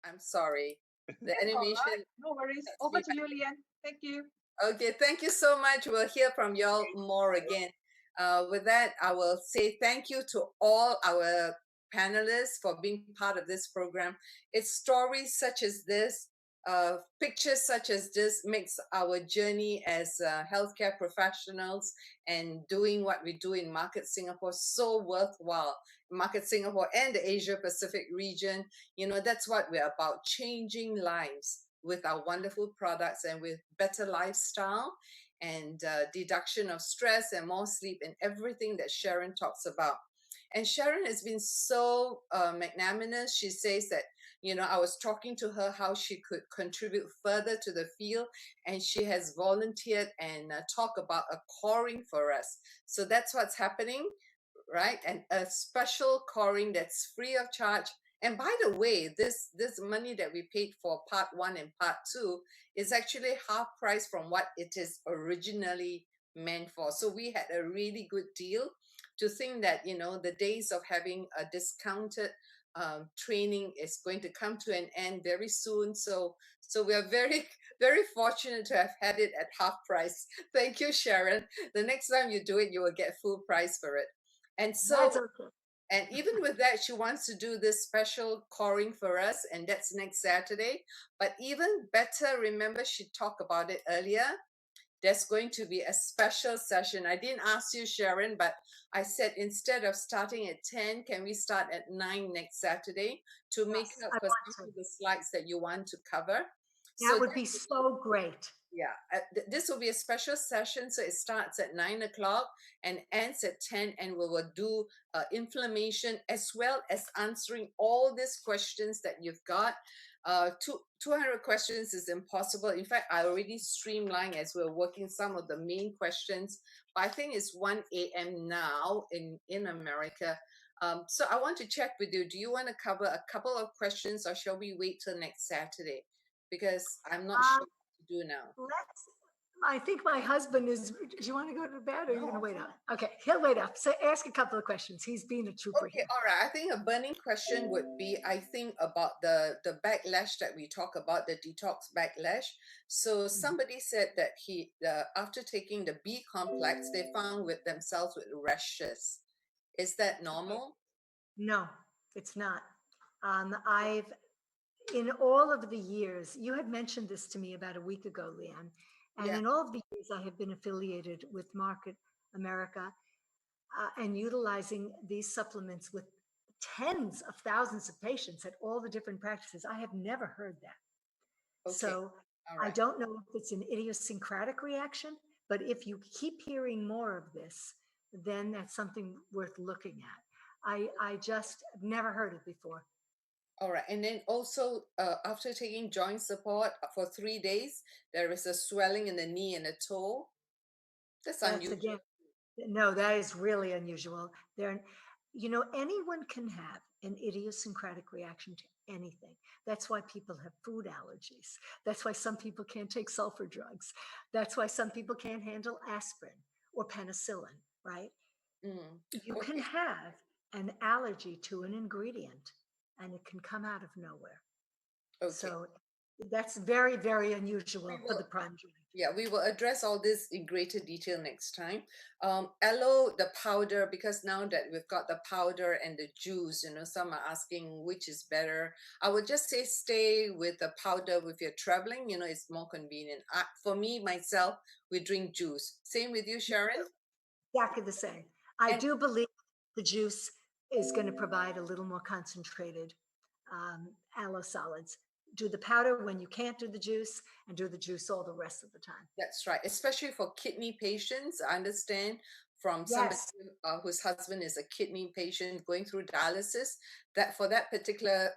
I'm sorry. The That's all animation. right. No worries. That's Over me. to you, Leanne. Thank you. Okay, thank you so much. We'll hear from y'all more again. With that, I will say thank you to all our panelists for being part of this program. It's stories such as this, pictures such as this makes our journey as healthcare professionals and doing what we do in Market Singapore so worthwhile. Market Singapore and the Asia Pacific region, that's what we're about, changing lives with our wonderful products and with better lifestyle and deduction of stress and more sleep and everything that Sharon talks about. And Sharon has been so magnanimous. She says that, I was talking to her how she could contribute further to the field, and she has volunteered and talk about a coring for us. So that's what's happening, right? And a special coring that's free of charge. And by the way, this money that we paid for part 1 and part 2 is actually half price from what it is originally meant for. So we had a really good deal. To think that the days of having a discounted training is going to come to an end very soon. So we are very very fortunate to have had it at half price. Thank you, Sharon. The next time you do it, you will get full price for it. And so That's okay. and even with that, she wants to do this special coring for us, and that's next Saturday. But even better, remember, she talked about it earlier. There's going to be a special session. I didn't ask you, Sharon, but I said instead of starting at 10, can we start at 9 next Saturday to make Yes, up I for want some to. of the slides that you want to cover? That would be so great. Yeah, this will be a special session. So it starts at 9 o'clock and ends at 10, and we will do inflammation as well as answering all these questions that you've got. 200 questions is impossible. In fact, I already streamlined as we're working some of the main questions. But I think it's 1 a.m. now in America. So I want to check with you. Do you want to cover a couple of questions, or shall we wait till next Saturday? Because I'm not sure do now. I think my husband is. Do you want to go to bed, or are you going to wait up? Okay, he'll wait up. So ask a couple of questions. He's being a trooper Okay, here. all right. I think a burning question would be, I think, about the backlash that we talk about, the detox backlash. So somebody said that after taking the B complex, they found with themselves with rashes. Is that normal? No, it's not. I've in all of the years, you had mentioned this to me about a week ago, Leanne, and Yeah. in all of the years I have been affiliated with Market America and utilizing these supplements with tens of thousands of patients at all the different practices, I have never heard that. Okay. So All I right. don't know if it's an idiosyncratic reaction, but if you keep hearing more of this, then that's something worth looking at. I just never heard it before. All right. And then also, after taking joint support for 3 days, there is a swelling in the knee and the toe. That's That's unusual. again, no, that is really unusual. Anyone can have an idiosyncratic reaction to anything. That's why people have food allergies. That's why some people can't take sulfur drugs. That's why some people can't handle aspirin or penicillin, right? Mm. You can Okay. have an allergy to an ingredient and it can come out of nowhere. Okay. So that's very, very unusual We for the will- prime joint. Yeah, we will address all this in greater detail next time. Aloe, the powder, because now that we've got the powder and the juice, some are asking which is better. I would just say stay with the powder if you're traveling, it's more convenient. For me, myself, we drink juice. Same with you, Sharon? Exactly the same. I And- do believe the juice is going to provide a little more concentrated aloe solids. Do the powder when you can't do the juice, and do the juice all the rest of the time. That's right, especially for kidney patients. I understand from somebody Yes. whose husband is a kidney patient going through dialysis, that for that particular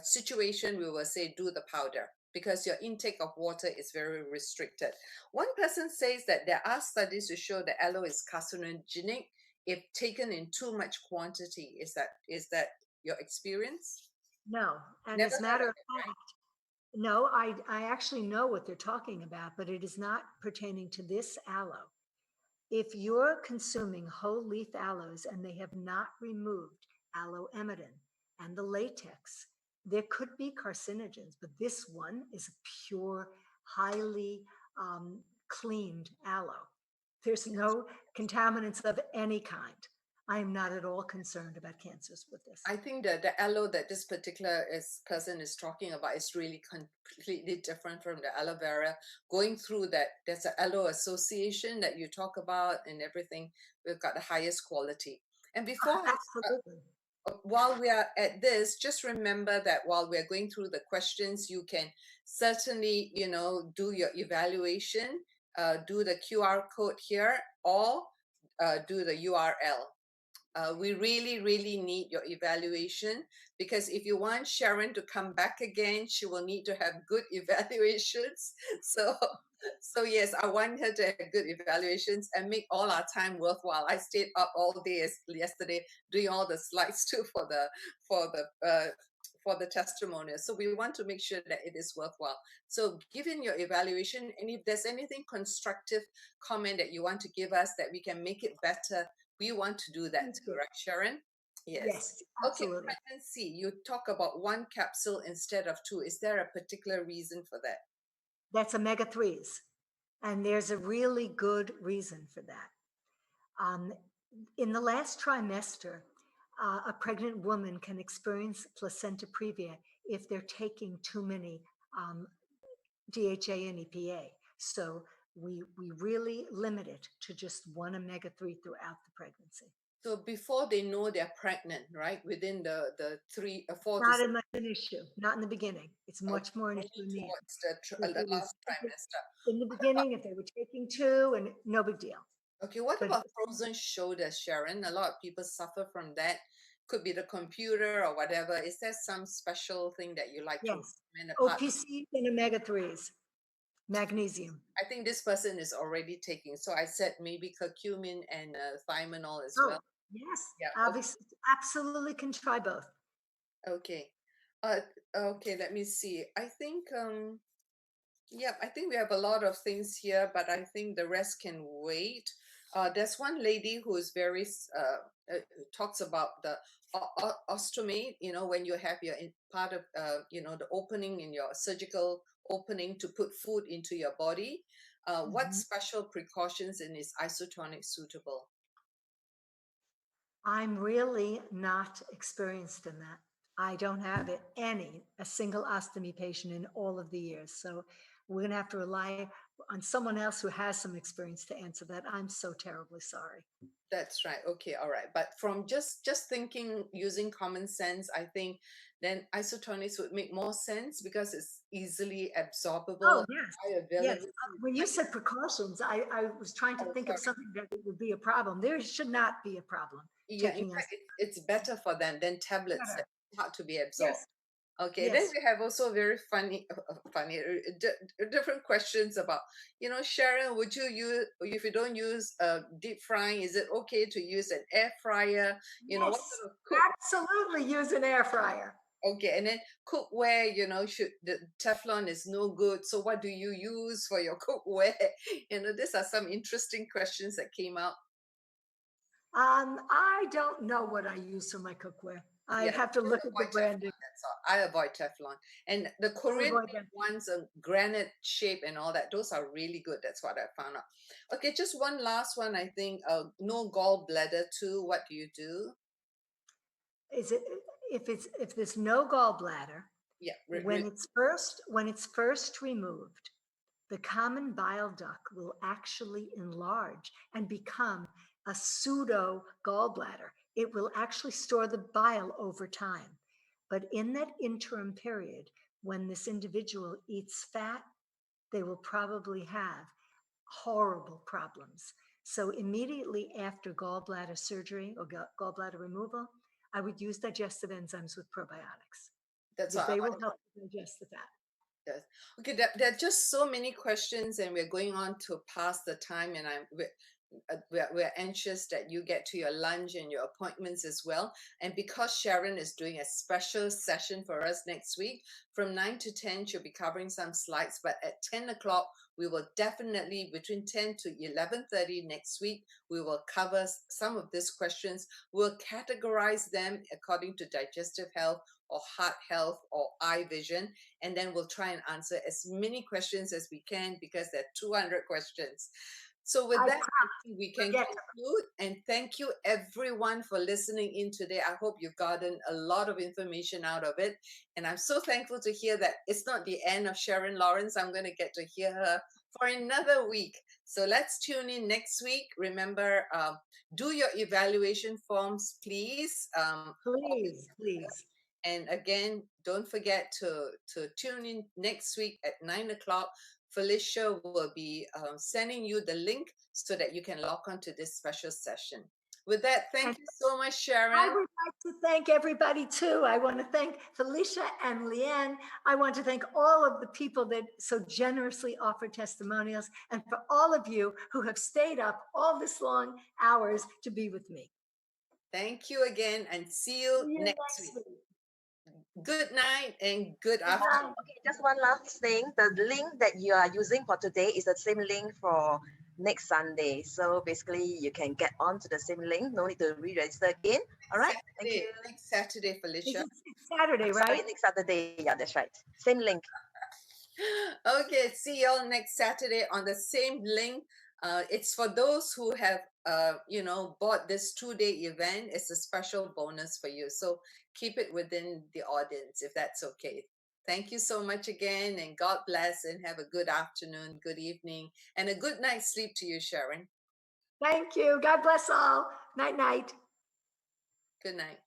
situation, we will say do the powder because your intake of water is very restricted. One person says that there are studies to show that aloe is carcinogenic if taken in too much quantity. Is that your experience? No. And Never as a heard matter of of it, right? fact, no, I actually know what they're talking about, but it is not pertaining to this aloe. If you're consuming whole leaf aloes and they have not removed aloe-emidin and the latex, there could be carcinogens, but this one is a pure, highly cleaned aloe. There's no contaminants of any kind. I am not at all concerned about cancers with this. I think that the aloe that this particular person is talking about is really completely different from the aloe vera. Going through that, there's an aloe association that you talk about and everything. We've got the highest quality. And before Absolutely. while we are at this, just remember that while we're going through the questions, you can certainly, do your evaluation, do the QR code here, or do the URL. We really, really need your evaluation because if you want Sharon to come back again, she will need to have good evaluations. So yes, I want her to have good evaluations and make all our time worthwhile. I stayed up all day yesterday doing all the slides too for the testimonial. So we want to make sure that it is worthwhile. So given your evaluation, and if there's anything constructive comment that you want to give us that we can make it better, we want to do that Thank too, you. right, Sharon? Yes. Yes, Okay, absolutely. pregnancy. You talk about one capsule instead of two. Is there a particular reason for that? That's omega-3s. And there's a really good reason for that. In the last trimester, a pregnant woman can experience placenta previa if they're taking too many DHA and EPA. So we really limit it to just one omega-3 throughout the pregnancy. So before they know they're pregnant, right? Within the 3 or 4 Not to as much an issue, not in the beginning. It's much more an issue in the end. towards the last trimester. In the beginning, if they were taking two, and no big deal. Okay, what But- about frozen shoulders, Sharon? A lot of people suffer from that. Could be the computer or whatever. Is there some special thing that you like to Yes. recommend apart? OPC and omega-3s, magnesium. I think this person is already taking. So I said maybe curcumin and thiaminol as Oh, well. yes. Yeah, Obviously, absolutely can try both. Okay. Okay, let me see. I think yeah, I think we have a lot of things here, but I think the rest can wait. There's one lady who is very talks about the ostomate, when you have your part of the opening in your surgical opening to put food into your body. What Mhm. special precautions and is isotonic suitable? I'm really not experienced in that. I don't have a single ostomy patient in all of the years. So we're going to have to rely on someone else who has some experience to answer that. I'm so terribly sorry. That's right. Okay, all right. But from just thinking using common sense, I think then isotonics would make more sense because it's easily absorbable. Oh, yes. high Yes. availability. When you said precautions, I was trying to Oh, think of sorry. something that would be a problem. There should not be a problem. Yeah, in taking fact, it's better for them than tablets Better. that are hard to be absorbed. Yes. Okay, then Yes. we have also very funny, different questions about, Sharon, would you use, if you don't use deep frying, is it okay to use an air fryer? What Yes. sort of cook? Absolutely use an air fryer. Okay, and then cookware, should the Teflon is no good. So what do you use for your cookware? These are some interesting questions that came out. I don't know what I use for my cookware. I Yeah, have to just look at the avoid branding. Teflon, that's all. I avoid Teflon. And the Korean avoid them. ones are granite shape and all that. Those are really good. That's what I found out. Okay, just one last one. I think no gallbladder too. What do you do? Is it if there's no gallbladder, Yeah, when it's first removed, the common bile duct will actually enlarge and become a pseudo gallbladder. It will actually store the bile over time. But in that interim period, when this individual eats fat, they will probably have horrible problems. So immediately after gallbladder surgery or gallbladder removal, I would use digestive enzymes with probiotics that's because all. they will help digest the fat. Yes. Okay, there are just so many questions, and we're going on to pass the time, and we're anxious that you get to your lunch and your appointments as well. And because Sharon is doing a special session for us next week from 9 to 10, she'll be covering some slides. But at 10 o'clock, we will definitely, between 10 to 11:30 next week, we will cover some of these questions. We'll categorize them according to digestive health or heart health or eye vision, and then we'll try and answer as many questions as we can because there are 200 questions. So with that, I think we can conclude, and thank you everyone for listening in today. I hope you've gotten a lot of information out of it, and I'm so thankful to hear that it's not the end of Sharon Lawrence. I'm going to get to hear her for another week. So let's tune in next week. Remember, do your evaluation forms, please. Please. And again, don't forget to tune in next week at 9 o'clock. Felicia will be sending you the link so that you can log on to this special session. With that, thank you so much, Sharon. I would like to thank everybody too. I want to thank Felicia and Leanne. I want to thank all of the people that so generously offer testimonials, and for all of you who have stayed up all this long hours to be with me. Thank you again, and see you next week. Good night and good afternoon. Okay, just one last thing. The link that you are using for today is the same link for next Sunday. So basically, you can get on to the same link. No need to re-register again. All right. Thank you. Next Saturday, Felicia. It's Saturday, right? Sorry, next Saturday. Yeah, that's right. Same link. Okay, see y'all next Saturday on the same link. It's for those who have bought this 2-day event. It's a special bonus for you, so keep it within the audience if that's okay. Thank you so much again, and God bless, and have a good afternoon, good evening, and a good night's sleep to you, Sharon. Thank you. God bless all. Night night. Good night.